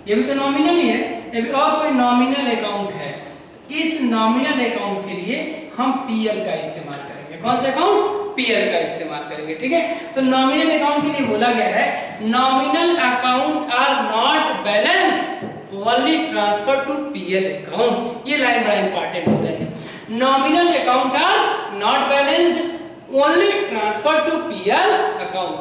ये भी तो नॉमिनल ही है, ये भी और कोई नॉमिनल अकाउंट है, इस नॉमिनल अकाउंट के लिए हम पीएल का इस्तेमाल करेंगे। कौन सा अकाउंट, पीएल का इस्तेमाल करेंगे, ठीक है। तो नॉमिनल अकाउंट के लिए बोला गया है, nominal account are not balanced, only transfer to PL account. ये लाइन बड़ा इंपॉर्टेंट होता है। Nominal account are not balanced, only transfer to PL account.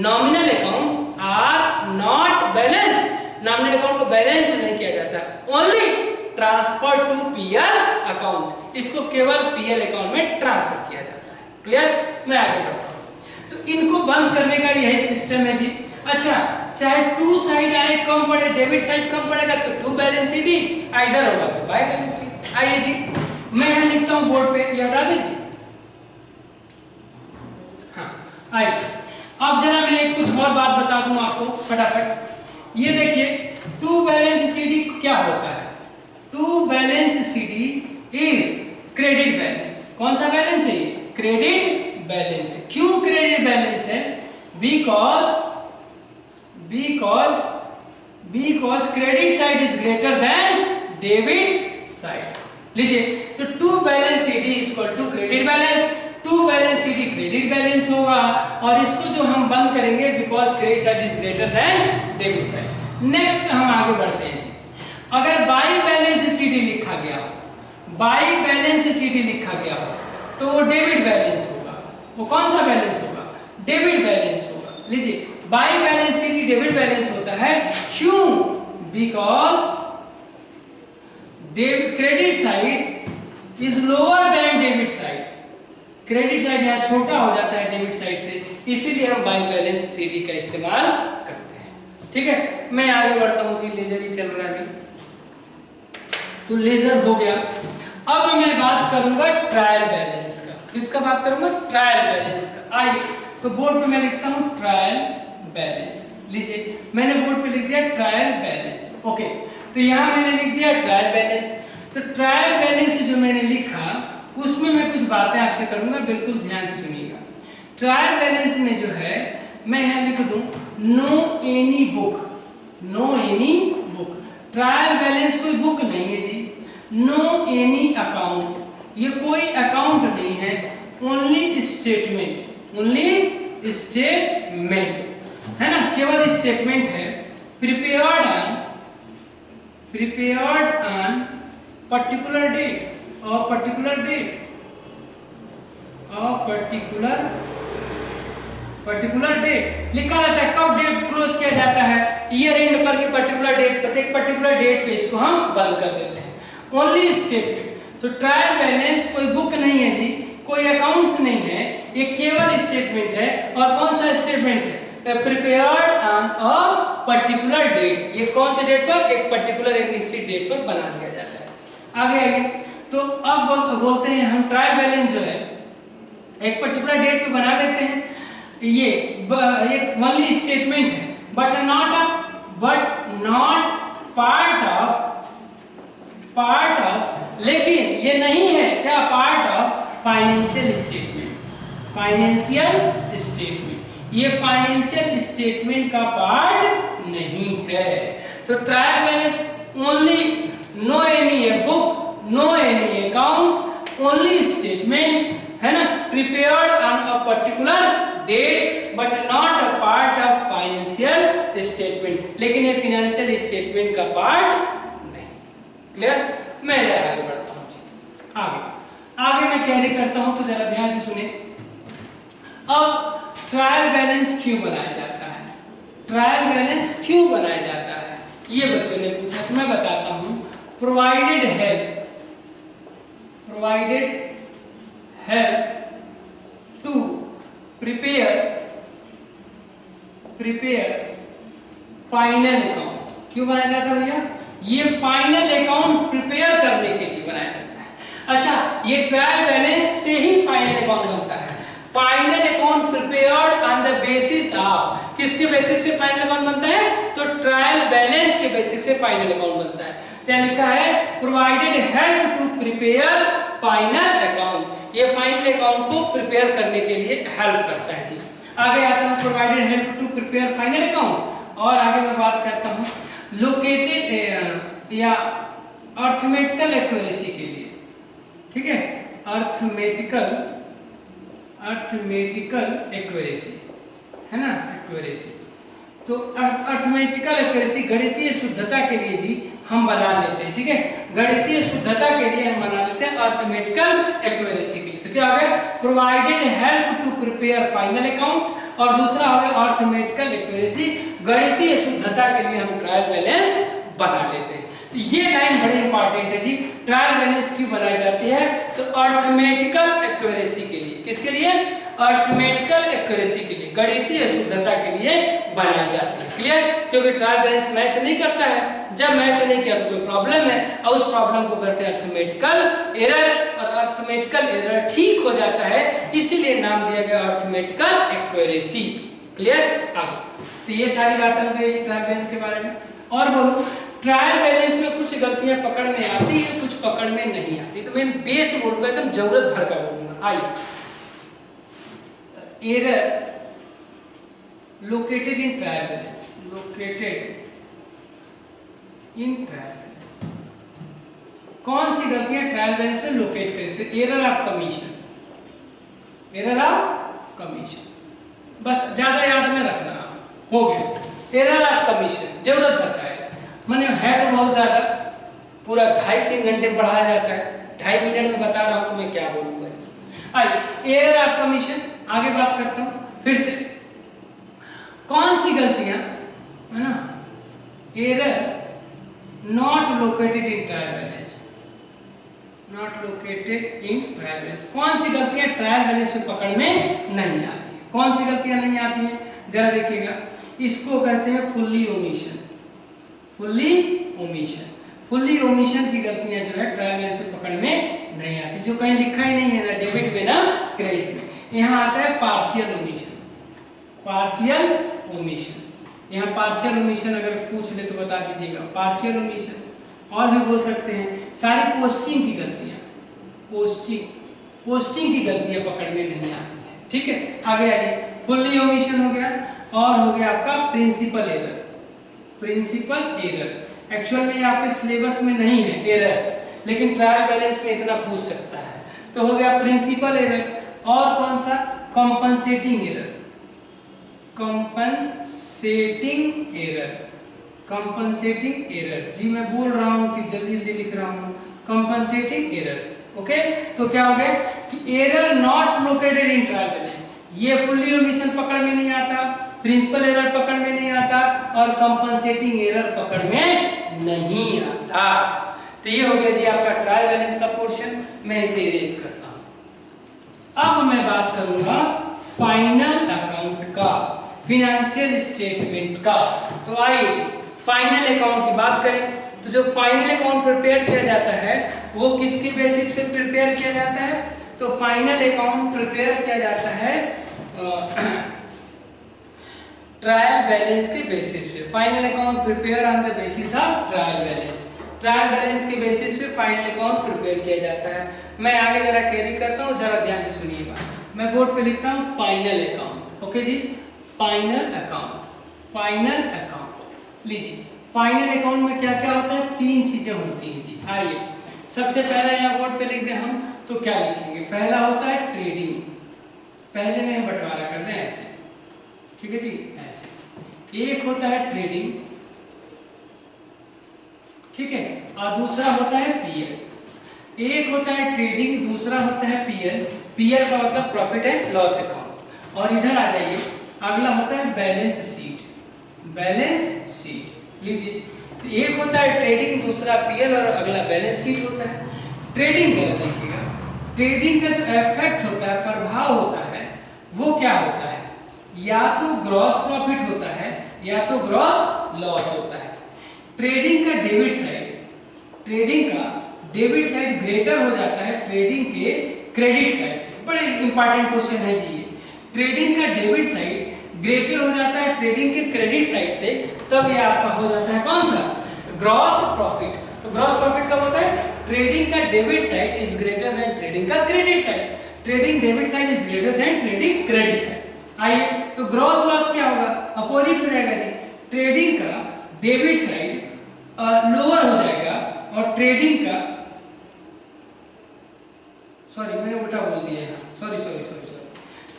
Nominal account are not balanced, nominal account को बैलेंस नहीं किया जाता, only transfer to PL account, इसको केवल पीएल अकाउंट में ट्रांसफर किया जाता है। क्लियर। मैं आगे बढ़ता हूं। तो इनको बंद करने का यही सिस्टम है जी। अच्छा, चाहे टू साइड आए कम पड़े, डेबिट साइड कम पड़ेगा तो टू बैलेंस सीडी, इधर होगा तो बाय बैलेंस सीडी। आइए जी, मैं यहां लिखता हूं बोर्ड पे, ये हटा दीजिए। हाँ आइए, अब जरा मैं कुछ और बात बता दूं आपको फटाफट। ये देखिए, टू बैलेंस सीडी क्या होता है, to balance CD is credit balance. कौन सा बैलेंस है ये, क्रेडिट बैलेंस। क्यों क्रेडिट बैलेंस है, because credit side is greater than debit side. लीजिए, तो to balance CD is equal to credit balance, to balance CD credit balance होगा, और इसको जो हम बंद करेंगे because credit side is greater than debit side. Next हम आगे बढ़ते हैं जी। अगर बाई बैलेंस सीडी लिखा गया हो, तो वो डेबिट बैलेंस होगा। वो कौन सा बैलेंस होगा, डेबिट बैलेंस होगा। लीजिए, by balance CD debit balance होता है, क्यों, because credit side is lower then debit side. Credit side यहाँ छोटा हो जाता है डेबिट साइड से, इसीलिए हम बाई बैलेंस सीडी का इस्तेमाल करते हैं, ठीक है। मैं आगे बढ़ता हूँ जी, लेजर ही चल रहा है अभी, तो लेजर हो गया। अब मैं बात करूंगा ट्रायल बैलेंस का। किसका बात करूंगा, ट्रायल बैलेंस का। आइए, तो बोर्ड पे मैं लिखता हूं ट्रायल बैलेंस। लीजिए, मैंने बोर्ड पे लिख दिया ट्रायल बैलेंस, ओके। तो यहां मैंने लिख दिया ट्रायल बैलेंस। तो ट्रायल बैलेंस जो मैंने लिखा उसमें मैं कुछ बातें आपसे करूंगा, बिल्कुल ध्यान से सुनिएगा। ट्रायल बैलेंस में जो है, मैं यहां लिख दूं no any book. Trial balance कोई बुक नहीं है जी। नो एनी अकाउंट, ये कोई अकाउंट नहीं है, ओनली स्टेटमेंट है ना, केवल स्टेटमेंट है। प्रिपेयर्ड ऑन पर्टिकुलर डेट और पर्टिकुलर डेट और पर्टिकुलर डेट लिखा रहता है, कब डेट क्लोज किया जाता है, ईयर एंड पर की पर्टिकुलर डेट पर, एक पर्टिकुलर डेट पे इसको हम बंद कर देते हैं। ओनली स्टेटमेंट, तो ट्रायल बैलेंस कोई बुक नहीं है जी, कोई अकाउंट्स नहीं है, ये केवल स्टेटमेंट है। और कौन सा स्टेटमेंट है, prepared on a particular date, ये कौन से डेट पर, एक पर्टिकुलर एक निश्चित डेट पर बना दिया जाता है। आगे आइए, तो अब बोलते हैं हम ट्रायल बैलेंस जो है एक पर्टिकुलर डेट पे बना लेते हैं, ये एक ओनली स्टेटमेंट है, बट नॉट पार्ट ऑफ, लेकिन ये नहीं है क्या, पार्ट ऑफ फाइनेंशियल स्टेटमेंट, ये फाइनेंशियल स्टेटमेंट का पार्ट नहीं है। तो trial balance only, no any book, no any account, only statement है ना, prepared on a particular date but not a part of financial statement, लेकिन ये फाइनेंशियल स्टेटमेंट का पार्ट नहीं। क्लियर? मैं आगे बढ़ता हूँ, आगे मैं कैरी करता हूं, तो जरा ध्यान से सुने। अब ट्रायल बैलेंस क्यों बनाया जाता है, ट्रायल बैलेंस क्यों बनाया जाता है, ये बच्चों ने पूछा, तो मैं बताता हूं। Provided help to prepare final account, क्यों बनाया जाता है भैया, ये फाइनल अकाउंट प्रिपेयर करने के लिए बनाया जाता है। अच्छा, ये ट्रायल बैलेंस से ही फाइनल अकाउंट बनता है। Final account prepared on the basis of, किसके बेसिस पे फाइनल अकाउंट बनता है, तो ट्रायल बैलेंस के बेसिस पे फाइनल अकाउंट बनता है। क्या लिखा है, provided help to prepare final account, ये फाइनल अकाउंट को प्रिपेयर करने के लिए हेल्प करता है जी। आगे आता हूं, provided help to prepare final account, और आगे मैं बात करता हूं लोकेटेड या अर्थमेटिकल एक्यूरेसी के लिए, ठीक है, अर्थमेटिकल एक्यूरेसी है ना, एक्यूरेसी, तो अर्थमेटिकल एक्यूरेसी गणितीय शुद्धता के लिए जी हम बना लेते हैं, ठीक है, गणितीय शुद्धता के लिए हम बना लेते हैं अर्थमेटिकल एक्यूरेसी के लिए। तो क्या हो गया, provided help to prepare final account, और दूसरा हो गया अर्थमेटिकल एक्यूरेसी, गणितीय शुद्धता के लिए हम ट्रायल बैलेंस बना लेते हैं। तो ये लाइन बड़ी इंपॉर्टेंट है जी, ट्रायल बैलेंस क्यों बनाई जाती है, तो अर्थमेटिकल एक्यूरेसी के लिए, किसके लिए, अर्थमेटिकल एक्यूरेसी के लिए, गणितीय शुद्धता के लिए बनाई जाती है। क्लियर? क्योंकि ट्रायल बैलेंस मैच नहीं करता है, जब मैच नहीं किया तो कोई प्रॉब्लम है, और उस प्रॉब्लम को करते हैं अर्थमेटिकल एरर, और अर्थमेटिकल एरर ठीक हो जाता है, इसीलिए नाम दिया गया अर्थमेटिकल एक्यूरेसी। क्लियर? आगे, तो ये सारी बातें हो गई ट्रायल बैलेंस के बारे में। और बोलो, ट्रायल बैलेंस में कुछ गलतियां पकड़ में आती है, कुछ पकड़ में नहीं आती, तो मैं बेस बोलूंगा, एकदम जरूरत भर का बोलूंगा। आइए, error located in trial balance, कौन सी गलतियां ट्रायल बैलेंस में लोकेट करते हैं, एरर ऑफ कमीशन, बस ज्यादा याद में रखना, हो गया, एरर ऑफ कमीशन जरूरत भर का है, मैंने है तो बहुत ज्यादा, पूरा 2.5-3 घंटे पढ़ाया जाता है, 2.5 मिनट में बता रहा हूं तो मैं क्या बोलूंगा जी। आइए, एरर ऑफ कमीशन, आगे बात करता हूं फिर से, कौन सी गलतियां है ना, error not located in trial balance, कौन सी गलतियां ट्रायल बैलेंस में पकड़ में नहीं आती है, कौन सी गलतियां नहीं आती हैं, जरा देखिएगा, इसको कहते हैं फुल्ली ओमिशन की गलतियां जो है ट्रायल बैलेंस में पकड़ में नहीं आती, जो कहीं लिखा ही नहीं है, ना डेबिट में ना क्रेडिट में। यहाँ आता है पार्शियल ओमिशन, यहाँ पार्शियल ओमिशन अगर पूछ ले तो बता दीजिएगा, पार्शियल ओमिशन, और भी बोल सकते हैं सारी पोस्टिंग की गलतियां पकड़ में नहीं आती है, ठीक है। आगे आइए, फुल्ली ओमिशन हो गया, और हो गया आपका प्रिंसिपल एरर, एक्चुअल में आपके सिलेबस में नहीं है एरर्स, लेकिन ट्रायल बैलेंस में इतना पूछ सकता है, तो हो गया प्रिंसिपल एरर, और कौन सा, कंपनसेटिंग एरर जी, मैं बोल रहा हूं कि जल्दी लिख रहा हूं, कंपनसेटिंग एरर्स। ओके, तो क्या हो गया कि error not located in trial balance, ये फुल्ली ओमिशन पकड़ में नहीं आता, प्रिंसिपल एरर पकड़ में नहीं आता और कंपनसेटिंग एरर पकड़ में नहीं आता। तो ये हो गया जी आपका ट्रायल बैलेंस का पोर्शन, मैं इसे इरेज करता हूं। अब मैं बात करूंगा फाइनल अकाउंट का, फिनेंशियल स्टेटमेंट का। तो आइए जी फाइनल अकाउंट की बात करें। तो जो फाइनल अकाउंट प्रिपेयर किया जाता है वो किसके बेसिस पे प्रिपेयर किया जाता है? तो फाइनल अकाउंट प्रिपेयर किया जाता है ट्रायल बैलेंस के बेसिस पे। Final account prepare on the basis of trial balance. Trial balance के बेसिस पे फाइनल अकाउंट प्रिपेयर किया जाता है। मैं आगे जरा कैरी करता हूँ, जरा ध्यान से सुनिएगा। मैं बोर्ड पे लिखता हूँ फाइनल अकाउंट। ओके जी, फाइनल अकाउंट, फाइनल अकाउंट। लीजिए फाइनल अकाउंट में क्या क्या होता है? 3 चीजें होती हैं जी। आइए सबसे पहला यहाँ बोर्ड पे लिख दें हम, तो क्या लिखेंगे? पहला होता है ट्रेडिंग, पहले में बंटवारा कर दें ऐसे, ठीक है जी, ऐसे। एक होता है ट्रेडिंग, ठीक है, और दूसरा होता है पीएल। एक होता है ट्रेडिंग, दूसरा होता है पीएल। पीएल का मतलब प्रॉफिट एंड लॉस अकाउंट। और इधर आ जाइए, अगला होता है बैलेंस शीट, बैलेंस शीट। लीजिए, तो एक होता है ट्रेडिंग, दूसरा पीएल और अगला बैलेंस शीट होता है। ट्रेडिंग क्या देखिएगा, ट्रेडिंग का जो इफेक्ट होता है, प्रभाव होता है, वो क्या होता है? या तो ग्रॉस प्रॉफिट होता है या तो ग्रॉस लॉस होता है। ट्रेडिंग का डेबिट साइड, ट्रेडिंग का डेबिट साइड ग्रेटर हो जाता है ट्रेडिंग के क्रेडिट साइड से। बड़े इंपॉर्टेंट क्वेश्चन है जी ये। ट्रेडिंग का डेबिट साइड ग्रेटर हो जाता है ट्रेडिंग के क्रेडिट साइड से, तब ये आपका हो जाता है कौन सा? Gross profit. तो ग्रॉस प्रॉफिट कब होता है? ट्रेडिंग का debit side is greater than trading का credit side. Trading debit side is greater than trading credit side. आइए, तो ग्रॉस लॉस क्या होगा? अपोजिट हो जाएगा जी। ट्रेडिंग का डेबिट साइड लोअर हो जाएगा और ट्रेडिंग का, सॉरी मैंने उल्टा बोल दिया है, sorry sorry sorry sorry.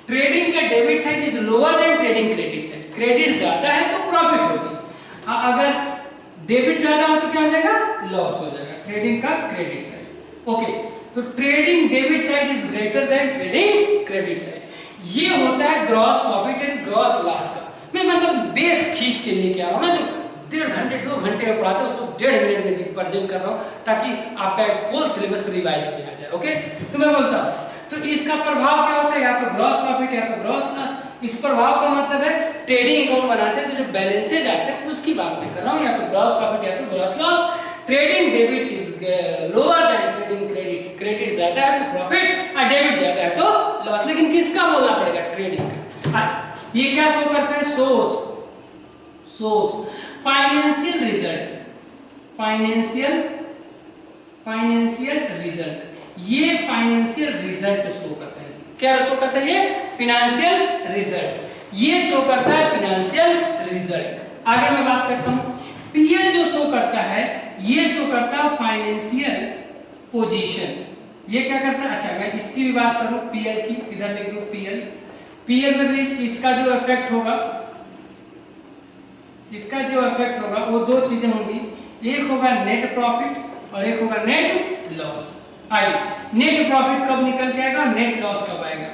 Trading का debit side is lower than trading credit side. Credit ज्यादा है तो प्रॉफिट होगी, अगर डेबिट ज्यादा हो तो क्या हो जाएगा? लॉस हो जाएगा, ट्रेडिंग का क्रेडिट साइड। ओके, तो trading debit side is greater than trading credit side. ये होता है gross profit and gross loss का। मैं मतलब बेस खींच के लेके आ रहा हूँ ना, जो 1.5 घंटे 2 घंटे में पढ़ाते हैं उसको 1.5 मिनट में प्रेजेंट कर रहा हूँ, ताकि आपका एक होल सिलेबस रिवाइज किया जाए। ओके, तो मैं बोलता हूँ, तो इसका प्रभाव क्या होता है? या तो ग्रॉस प्रॉफिट या तो ग्रॉस लॉस। इस प्रभाव का मतलब है ट्रेडिंग अकाउंट बनाते हैं तो जो बैलेंसेज आते हैं उसकी बात मैं कर रहा हूँ, या तो ग्रॉस प्रॉफिट या तो gross loss. Trading debit is lower than trading credit. Credit ज्यादा है तो प्रॉफिट और डेबिट ज्यादा है तो लॉस। लेकिन किसका बोलना पड़ेगा? ट्रेडिंग का। ये क्या शो करता है? Source, source financial result, financial result. ये फाइनेंशियल रिजल्ट शो करता है। क्या शो करता है? ये फाइनेंशियल रिजल्ट, ये शो करता है फाइनेंशियल रिजल्ट। आगे मैं बात करता हूं, पीएल जो शो करता है ये शो करता है फाइनेंशियल पोजीशन। ये क्या करता है? अच्छा, मैं इसकी भी बात करूं पीएल की, इधर लिख दो पीएल। पीएल में भी इसका जो इफेक्ट होगा, इसका जो इफेक्ट होगा वो 2 चीजें होंगी, एक होगा नेट प्रॉफिट और एक होगा नेट लॉस। आइए, नेट प्रॉफिट कब निकल के आएगा, नेट लॉस कब आएगा?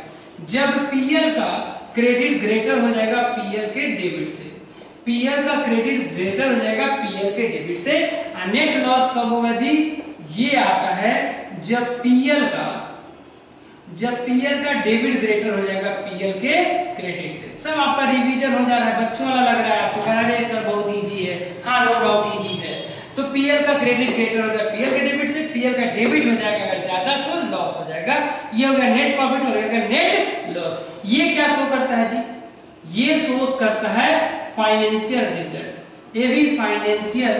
जब पीएल का क्रेडिट ग्रेटर हो जाएगा पीएल के डेबिट से। पीएल का क्रेडिट ग्रेटर हो जाएगा पीएल के डेबिट से। और नेट लॉस कब होगा जी? ये आता है जब पीएल का डेबिट ग्रेटर हो जाएगा पीएल के क्रेडिट से। सब आपका रिवीजन हो जा रहा है, बच्चों वाला लग रहा है आपको, कह रहे हैं सर बहुत इजी है। हाँ, नो डाउट इजी है। तो पीएल का क्रेडिट ग्रेटर हो जाएगा पीएल के डेबिट से, पीएल का डेबिट हो जाएगा अगर ज्यादा तो लॉस हो जाएगा। ये हो गया नेट प्रॉफिट, हो जाएगा नेट लॉस। ये क्या शो करता है जी? ये शो करता है फाइनेंशियल रिजल्ट। ये भी फाइनेंशियल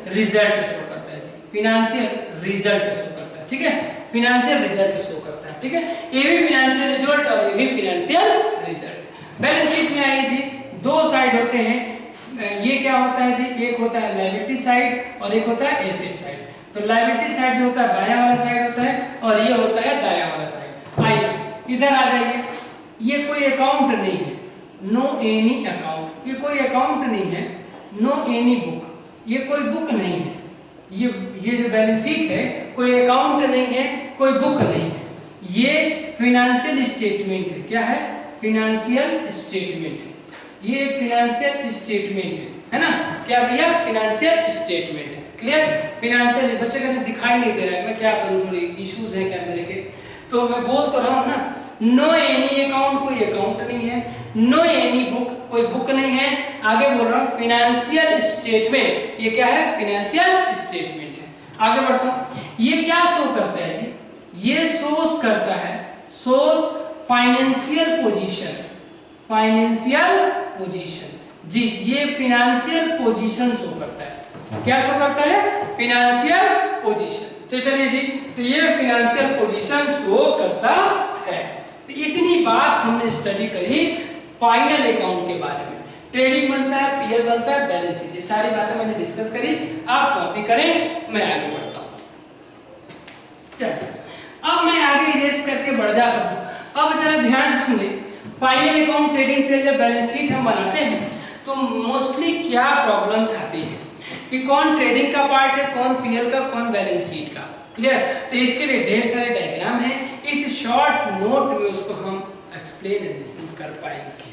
रिजल्ट शो करता है जी, फाइनेंशियल रिजल्ट शो करता है। ठीक है, फाइनेंशियल रिजल्ट शो करता है। ठीक है, ये भी फाइनेंशियल रिजल्ट और ये भी फाइनेंशियल रिजल्ट। बैलेंस शीट में आइए जी, 2 साइड होते हैं। ये क्या होता है जी? एक होता है लायबिलिटी साइड और एक होता है एसेट साइड। तो लायबिलिटी साइड जो होता है बायां वाला साइड होता है और ये होता है दायां वाला साइड। आइए इधर आ जाइए, ये कोई अकाउंट नहीं है, नो एनी अकाउंट। ये कोई अकाउंट नहीं है, नो एनी बुक। ये कोई बुक नहीं है, ये जो बैलेंस शीट है कोई अकाउंट नहीं है, कोई बुक नहीं है, ये फिनेंशियल स्टेटमेंट है। क्या है? फिनेंशियल स्टेटमेंट है। ये फिनेंशियल स्टेटमेंट है ना? क्या भैया? फिनेंशियल स्टेटमेंट है। क्लियर? फिनेंशियल, बच्चे कहते दिखाई नहीं दे रहा है, मैं क्या करूं, थोड़ी इश्यूज हैं कैमरे के, तो मैं बोल तो रहा हूं ना। नो एनी अकाउंट, कोई अकाउंट नहीं है। नो एनी बुक, कोई बुक नहीं है। आगे बोल रहा हूं फिनेंशियल स्टेटमेंट, ये क्या है? फिनेंशियल स्टेटमेंट है। आगे बढ़ता हूं, ये क्या शो करता है जी? ये शोस करता है, shows financial position, financial position जी, ये फिनेंशियल पोजीशन शो करता है। क्या शो करता है? Financial position. चलिए जी, तो ये फिनेंशियल पोजीशन शो करता है। तो इतनी बात हमने स्टडी करी फाइनल अकाउंट के बारे में। ट्रेडिंग बनता है, पीएल बनता है, बैलेंस शीट, ये सारी बातें मैंने डिस्कस करी। आप कॉपी करें, मैं आगे बढ़ता हूं। चलिए, अब मैं आगे इरेज करके बढ़ जाता हूं। अब जरा ध्यान से सुने, फाइनल अकाउंट, ट्रेडिंग पीएल या बैलेंस शीट हम बनाते हैं तो मोस्टली क्या प्रॉब्लम्स आती है कि कौन ट्रेडिंग का पार्ट है, कौन पीएल का, कौन बैलेंस शीट का। क्लियर? तो इसके लिए ढेर सारे डायग्राम हैं, इस शॉर्ट नोट में उसको हम एक्सप्लेन नहीं कर पाएंगे।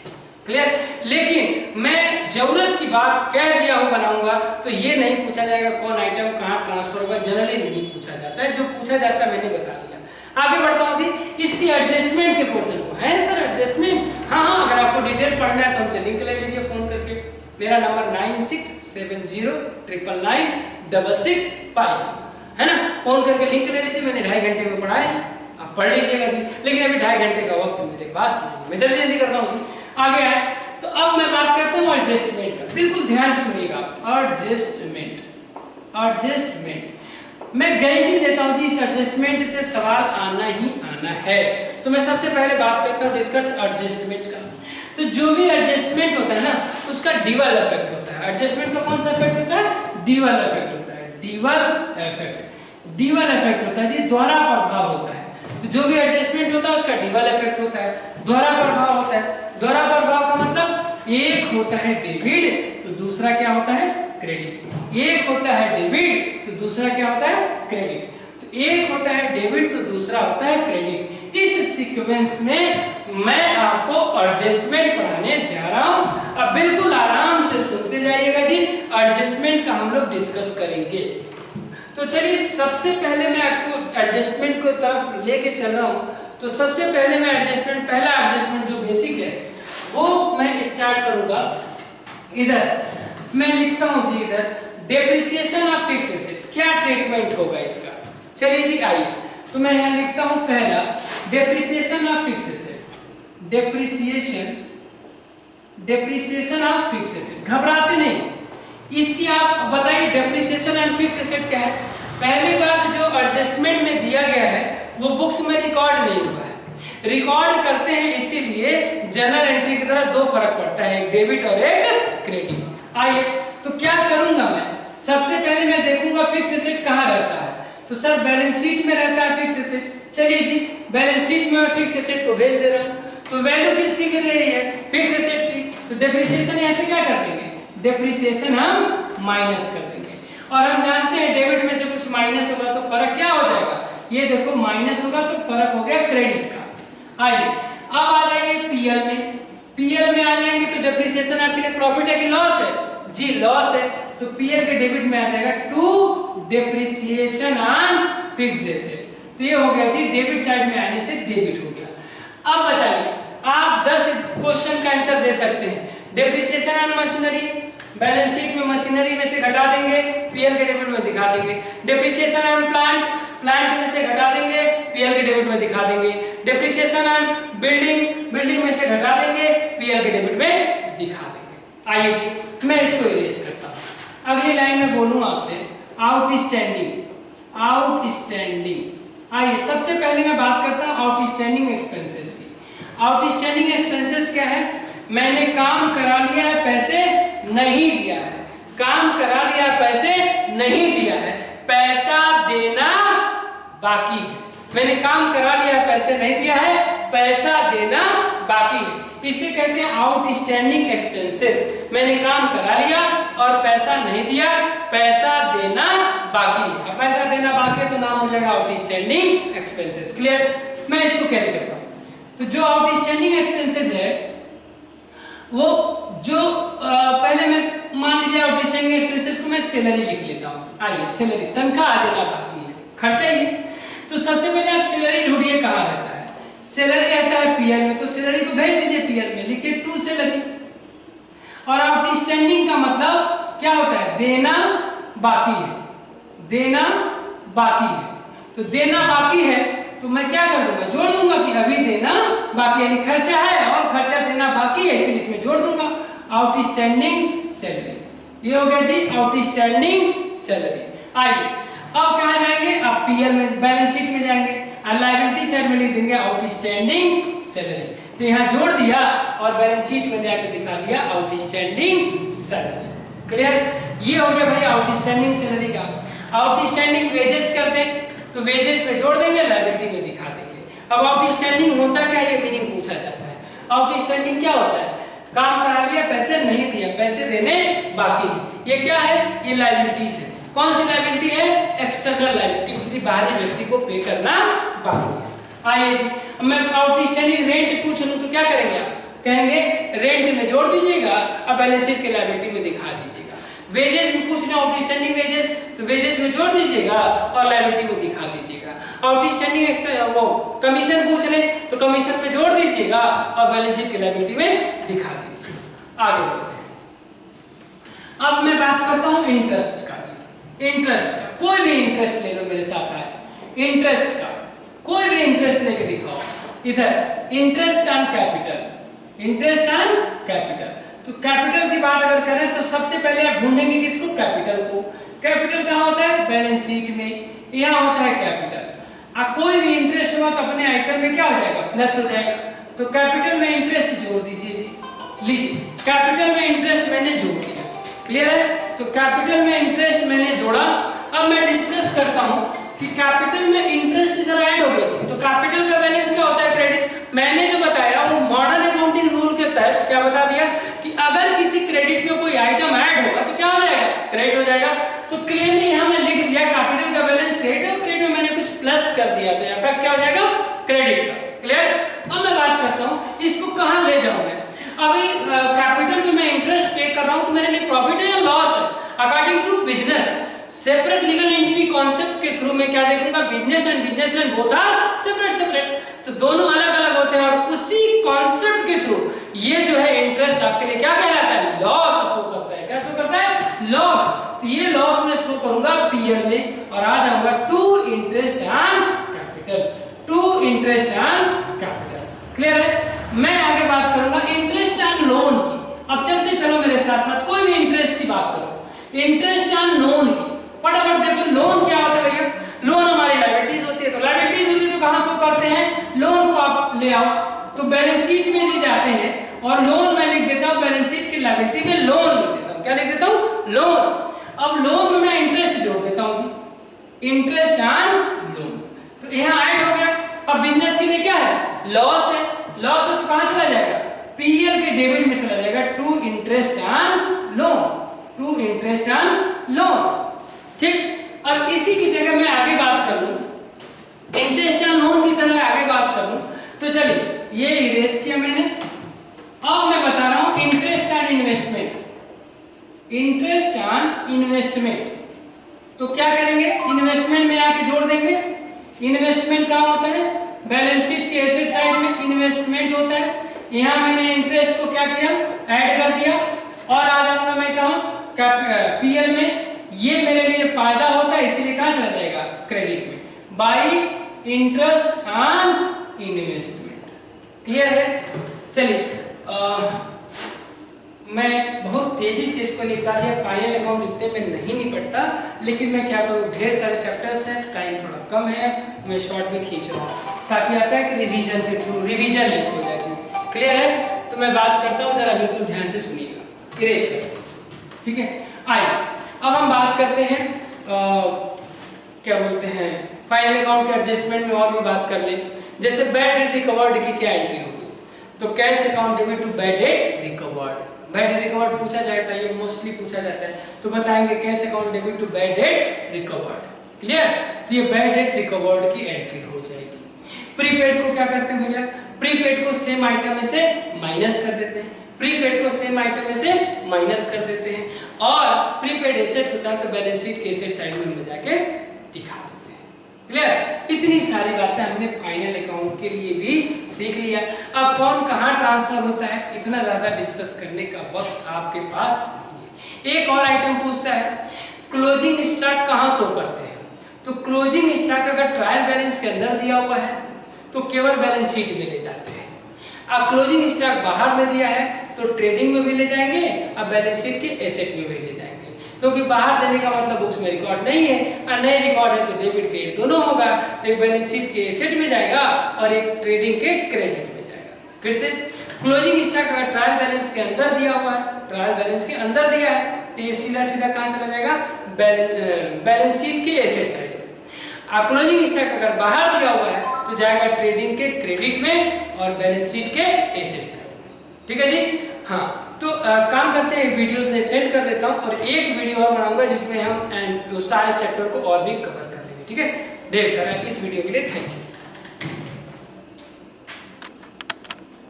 क्लियर? लेकिन मैं जरूरत की बात कह दिया हूं बनाऊंगा, तो ये नहीं पूछा जाएगा कौन आइटम कहां ट्रांसफर होगा, जनरली नहीं पूछा जाता है। जो पूछा जाता है मैंने बता दिया। आगे बढ़ता हूं जी, इसकी एडजस्टमेंट के पोर्शन को है सर एडजस्टमेंट। हाँ, अगर आपको डिटेल पढ़ना है तो हमसे लिंक ले लीजिए फोन करके। मेरा नंबर 9670999665 है ना? फोन करके लिंक ले लीजिए, मैंने 2.5 घंटे में पढ़ाया, आप पढ़ लीजिएगा जी। लेकिन अभी 2.5 घंटे का वक्त मेरे पास नहीं है, मैं जल्दी जल्दी करता हूँ जी। आगे आए तो अब मैं बात करता हूँ एडजस्टमेंट का। बिल्कुल ध्यान से सुनिएगा, एडजस्टमेंट, एडजस्टमेंट मैं गारंटी देता हूँ जी, इस एडजस्टमेंट से सवाल आना ही आना है। तो मैं सबसे पहले बात करता हूँ डिस्कस एडजस्टमेंट का। तो जो भी एडजस्टमेंट होता है ना, उसका डीवल इफेक्ट होता है। एडजस्टमेंट का कौन सा इफेक्ट होता है? डीवल इफेक्ट होता है। डीवल इफेक्ट, डीवल इफेक्ट होता है जी, दोहरा प्रभाव होता है। तो जो भी एडजस्टमेंट होता है उसका डीवल इफेक्ट होता है, दोहरा प्रभाव होता है। दोहरा प्रभाव का मतलब एक होता है डेबिट तो दूसरा क्या होता है? क्रेडिट। एक होता है डेबिट तो दूसरा क्या होता है? क्रेडिट। तो एक होता है डेबिट तो दूसरा होता है क्रेडिट। इस सीक्वेंस में मैं आपको एडजस्टमेंट पढ़ाने जा रहा हूं। अब बिल्कुल आराम से सुनते जाइएगा जी, एडजस्टमेंट का हम लोग डिस्कस करेंगे। तो चलिए, सबसे पहले मैं आपको एडजस्टमेंट को तरफ लेके चल रहा हूं। तो सबसे पहले मैं एडजस्टमेंट, पहला एडजस्टमेंट जो बेसिक है वो मैं स्टार्ट करूंगा। इधर मैं लिखता हूं जी, इधर डेप्रिसिएशन ऑफ फिक्स्ड एसेट, क्या ट्रीटमेंट होगा इसका। चलिए जी, आइए तो मैं यहां लिखता हूं पहला depreciation of fixed asset. Depreciation, depreciation of fixed asset. घबराते नहीं, इसकी आप बताइए डेप्रिसिएशन एंड फिक्स्ड एसेट क्या है। पहली बात, जो एडजस्टमेंट में दिया गया है वो बुक्स में रिकॉर्ड नहीं हुआ है। रिकॉर्ड करते हैं इसीलिए जर्नल एंट्री की तरह दो फर्क पड़ता है, एक डेबिट और एक क्रेडिट। आइए तो क्या करूंगा मैं, सबसे पहले मैं देखूंगा फिक्स एसेट कहाँ रहता है। तो सर बैलेंस शीट में रहता है फिक्स एसेट। चलिए जी, बैलेंस शीट में मैं फिक्स एसेट को भेज दे रहा हूँ। तो वैल्यू किसकी गिर रही है? फिक्स एसेट की। तो डेप्रिसिएशन यहाँ से क्या कर देंगे? डेप्रिसिएशन हम माइनस कर देंगे। और हम जानते हैं डेबिट में से कुछ माइनस होगा तो फर्क क्या हो जाएगा? ये देखो माइनस होगा तो फर्क हो गया क्रेडिट का। आइए अब आ जाइए पीएल में। पीएल में आ जाएंगे तो डेप्रिसिएशन आपके लिए प्रॉफिट है कि लॉस है? जी लॉस है। तो पीएल के डेबिट में आ जाएगा to depreciation on fixed asset. तो ये हो गया जी, डेबिट साइड में आने से डेबिट हो गया। अब बताइए, आप 10 क्वेश्चन का आंसर दे सकते हैं। Depreciation on machinery, balance sheet में मशीनरी में से घटा देंगे, पीएल के डेबिट में दिखा देंगे। डेप्रिसिएशन ऑन प्लांट, प्लांट में से घटा देंगे, पीएल के डेबिट में दिखा देंगे। डेप्रिसिएशन ऑन बिल्डिंग, बिल्डिंग में से घटा देंगे, पीएल के डेबिट में दिखा देंगे। आइए जी, मैं इसको इरेज करता हूं। अगली लाइन में बोलूं आपसे आउटस्टैंडिंग, आउटस्टैंडिंग। आइए सबसे पहले मैं बात करता हूं आउटस्टैंडिंग एक्सपेंसेस की। आउटस्टैंडिंग एक्सपेंसेस क्या है? मैंने काम करा लिया है, पैसे नहीं दिया है। काम करा लिया, पैसे नहीं दिया है, पैसा देना बाकी है। मैंने काम करा लिया, पैसे नहीं दिया है, पैसा देना बाकी है। इसे कहते हैं आउटस्टैंडिंग एक्सपेंसेस। मैंने काम करा लिया और पैसा नहीं दिया, पैसा देना बाकी है। अब पैसा देना बाकी है तो नाम हो जाएगा आउटस्टैंडिंग एक्सपेंसेस। क्लियर? मैं इसको कैरी करता हूं। तो जो आउटस्टैंडिंग एक्सपेंसेस है वो जो पहले मैं मान लीजिए आउटस्टैंडिंग एक्सपेंसेस को मैं सैलरी लिख लेता हूं। आइए, सैलरी तनख्वाह देना बाकी है, खर्चा ही है। तो सबसे पहले आप सैलरी ढूंढिए कहां रहता है। सैलरी रहता है पीआर में, तो सैलरी को भेज दीजिए पीआर में, लिखिए टू सैलरी। और आउटस्टैंडिंग का मतलब क्या होता है? देना बाकी है, देना बाकी है। तो देना बाकी है तो मैं क्या कर दूंगा? जोड़ दूंगा कि अभी देना बाकी, यानी खर्चा है और खर्चा देना बाकी है, इसलिए इसमें जोड़ दूंगा आउटस्टैंडिंग सैलरी। ये हो गया जी आउटस्टैंडिंग सैलरी। आइए अब कहां जाएंगे? आप पीएल में, बैलेंस शीट में जाएंगे और लायबिलिटी साइड में लिख देंगे आउटस्टैंडिंग सैलरी। तो यहां जोड़ दिया और बैलेंस शीट में जाकर दिखा दिया आउटस्टैंडिंग सैलरी। क्लियर? ये हो गया भाई आउटस्टैंडिंग सैलरी का। आउटस्टैंडिंग वेजेस करते हैं तो वेजेस में जोड़ देंगे, लायबिलिटी में दिखा देंगे। अब आउटस्टैंडिंग होता क्या है, ये मीनिंग पूछा जाता है। आउटस्टैंडिंग क्या होता है? काम करा लिया, पैसे नहीं दिया, पैसे देने बाकी है। ये क्या है? ये लायबिलिटीज है। कौन सी लायबिलिटी है? एक्सटर्नल लायबिलिटी, किसी बाहरी व्यक्ति को पे करना बाकी है। आइए जी, मैं आउटस्टैंडिंग रेंट पूछ लूं तो क्या करेंगे? कहेंगे रेंट में जोड़ दीजिएगा और बैलेंस शीट के लायबिलिटी में दिखा दीजिएगा। वेजेस में पूछ रहे आउटस्टैंडिंग वेजेस, तो वेजेस में जोड़ दीजिएगा और लायबिलिटी में दिखा दीजिएगा। आउटस्टैंडिंग वो कमीशन पूछ रहे तो कमीशन में जोड़ दीजिएगा और बैलेंस शीट के लायबिलिटी में दिखा दीजिएगा। आगे बढ़ते हैं। अब मैं बात करता हूं इंटरेस्ट का। इंटरेस्ट का कोई भी इंटरेस्ट ले लो मेरे साथ आज। इंटरेस्ट का कोई भी इंटरेस्ट लेके दिखाओ। इधर interest on capital, interest on capital. तो कैपिटल की बात अगर करें तो सबसे पहले आप ढूंढेंगे किसको? कैपिटल को। कैपिटल कहाँ होता है? बैलेंस शीट में, यहाँ होता है कैपिटल। अब कोई भी इंटरेस्ट हुआ तो अपने आइटम में क्या हो जाएगा? प्लस हो जाएगा। तो कैपिटल में इंटरेस्ट जोड़ दीजिए जी। लीजिए, कैपिटल में इंटरेस्ट मैंने जोड़ दिया। क्लियर है? तो कैपिटल में इंटरेस्ट मैंने जोड़ा। अब मैं डिस्कस करता हूं कि कैपिटल में इंटरेस्ट इधर ऐड हो गया जी। तो कैपिटल का बैलेंस क्या होता है? क्रेडिट। मैंने जो बताया वो मॉडर्न अकाउंटिंग रूल के तहत क्या बता दिया कि अगर किसी क्रेडिट में कोई आइटम ऐड होगा तो क्या हो जाएगा? क्रेडिट हो जाएगा। तो क्लियरली यहां मैं लिख दिया कैपिटल का बैलेंस क्रेडिट है, क्रेडिट में मैंने कुछ प्लस कर दिया तो इफेक्ट क्या हो जाएगा? क्रेडिट का। क्लियर? अब मैं बात करता हूं इसको कहां ले जाऊं मैं। अभी कैपिटल में मैं इंटरेस्ट पे कर रहा हूं तो मेरे लिए प्रॉफिट है या लॉस है? According to business separate legal entity concept के थ्रू मैं क्या देखूंगा? Business and businessman both are separate separate. तो दोनों अलग अलग होते हैं और उसी कॉन्सेप्ट के थ्रू ये जो है इंटरेस्ट आपके लिए क्या कहलाता है? लॉस शो करता है। क्या शो करता है? लॉस। तो ये लॉस मैं शो करूंगा पीएल में और आ जाऊंगा to interest on capital, to interest on capital. Clear है? मैं आगे बात करूंगा इंटरेस्ट ऑन लोन की। अब चलते चलो मेरे साथ साथ, कोई भी इंटरेस्ट की बात करो। इंटरेस्ट ऑन लोन की फटाफट देखो। लोन क्या होता है भैया? लोन हमारी लायबिलिटीज होती है। तो लायबिलिटीज होती है तो कहां शो करते हैं? लोन को आप ले आओ तो बैलेंस शीट में जी जाते हैं और लोन मैं लिख देता हूं बैलेंस शीट की लायबिलिटी में लोन लिख देता हूं। क्या लिख देता हूं? लोन। अब लोन में मैं इंटरेस्ट जोड़ देता हूं जी, इंटरेस्ट ऑन लोन। तो यहां ऐड हो गया। अब बिजनेस के लिए क्या है? लॉस है। लॉस है तो कहां चला जाएगा? पीएल के डेबिट में चला जाएगा, to interest on loan, to interest on loan. ठीक। अब इसी की जगह मैं आगे बात कर लूं, इंटरेस्ट ऑन लोन की तरह आगे बात कर लूं तो चलिए ये इरेज किया मैंने। अब मैं बता रहा हूं interest on investment, interest on investment. तो क्या करेंगे? इन्वेस्टमेंट में आके जोड़ देंगे। इन्वेस्टमेंट क्या होता है? बैलेंस शीट के एसेट साइड में इन्वेस्टमेंट होता है। यहां मैंने इंटरेस्ट को क्या किया? ऐड कर दिया और आ जाऊंगा मैं कहां? पीएल में। ये मेरे लिए फायदा होता है इसलिए कहां चला जाएगा? क्रेडिट में, bye interest on investment. Clear है? चलिए मैं बहुत तेजी से इसको निपटा दिया। फाइनल अकाउंट इतने में नहीं निपटता, लेकिन मैं क्या करूं, ढेर सारे चैप्टर्स हैं, टाइम थोड़ा कम है, मैं शॉर्ट में खींच रहा हूं ताकि आपका एक रिवीजन के थ्रू रिवीजन हो जाए। क्लियर है? तो मैं बात करता हूं, जरा बिल्कुल ध्यान से सुनिएगा। इरेज करते हैं इसको, ठीक है? आइए अब हम बात करते हैं क्या बोलते हैं, फाइनल अकाउंट के एडजस्टमेंट में और भी बात कर लें। जैसे बैड रिकवर्ड की क्या एंट्री होगी? तो cash account debit to bad debt recovered, bad debt recovered पूछा जाता है, ये मोस्टली पूछा जाता है, तो बताएंगे cash account debit to bad debt recovered. Clear? तो ये बैड डेट रिकवर्ड की एंट्री हो जाएगी। प्रीपेड को क्या करते हैं भैया, प्रीपेड को सेम आइटम में से माइनस कर देते हैं, प्रीपेड को सेम आइटम में से माइनस कर देते हैं, और प्रीपेड एसेट होता है तो बैलेंस शीट के एसेट साइड में हम जाके दिखा देते हैं। क्लियर? इतनी सारी बातें हमने फाइनल अकाउंट के लिए भी सीख लिया। अब कौन कहाँ ट्रांसफर होता है इतना ज्यादा डिस्कस करने का वक्त आपके पास नहीं है। एक और आइटम पूछता है क्लोजिंग स्टॉक कहाँ शो करते हैं, तो क्लोजिंग स्टॉक अगर ट्रायल बैलेंस के अंदर दिया हुआ है तो केवल बैलेंस शीट में ले जाते हैं। अब क्लोजिंग स्टॉक बाहर में दिया है तो ट्रेडिंग में भी ले जाएंगे, अब बैलेंस शीट के एसेट में भी ले जाएंगे, क्योंकि बाहर देने का मतलब बुक्स में रिकॉर्ड नहीं है, और नहीं रिकॉर्ड है तो डेबिट क्रेडिट दोनों होगा, तो एक बैलेंस शीट के एसेट में जाएगा और एक ट्रेडिंग के क्रेडिट में जाएगा। फिर से क्लोजिंग स्टॉक अगर ट्रायल बैलेंस के अंदर दिया हुआ है, ट्रायल बैलेंस के अंदर दिया है तो ये सीधा सीधा कहाँ चला जाएगा, बैलेंस शीट के एसेट साइड में। अब क्लोजिंग स्टॉक अगर बाहर दिया हुआ है तो जाएगा ट्रेडिंग के क्रेडिट में और बैलेंस शीट के एसेट साइड में। ठीक है जी? हाँ, तो काम करते हैं, वीडियोस में सेंड कर देता हूँ और एक वीडियो और बनाऊंगा जिसमें हम सारे चैप्टर को और भी कवर कर लेंगे। ठीक है? ढेर सारा इस वीडियो के लिए थैंक यू।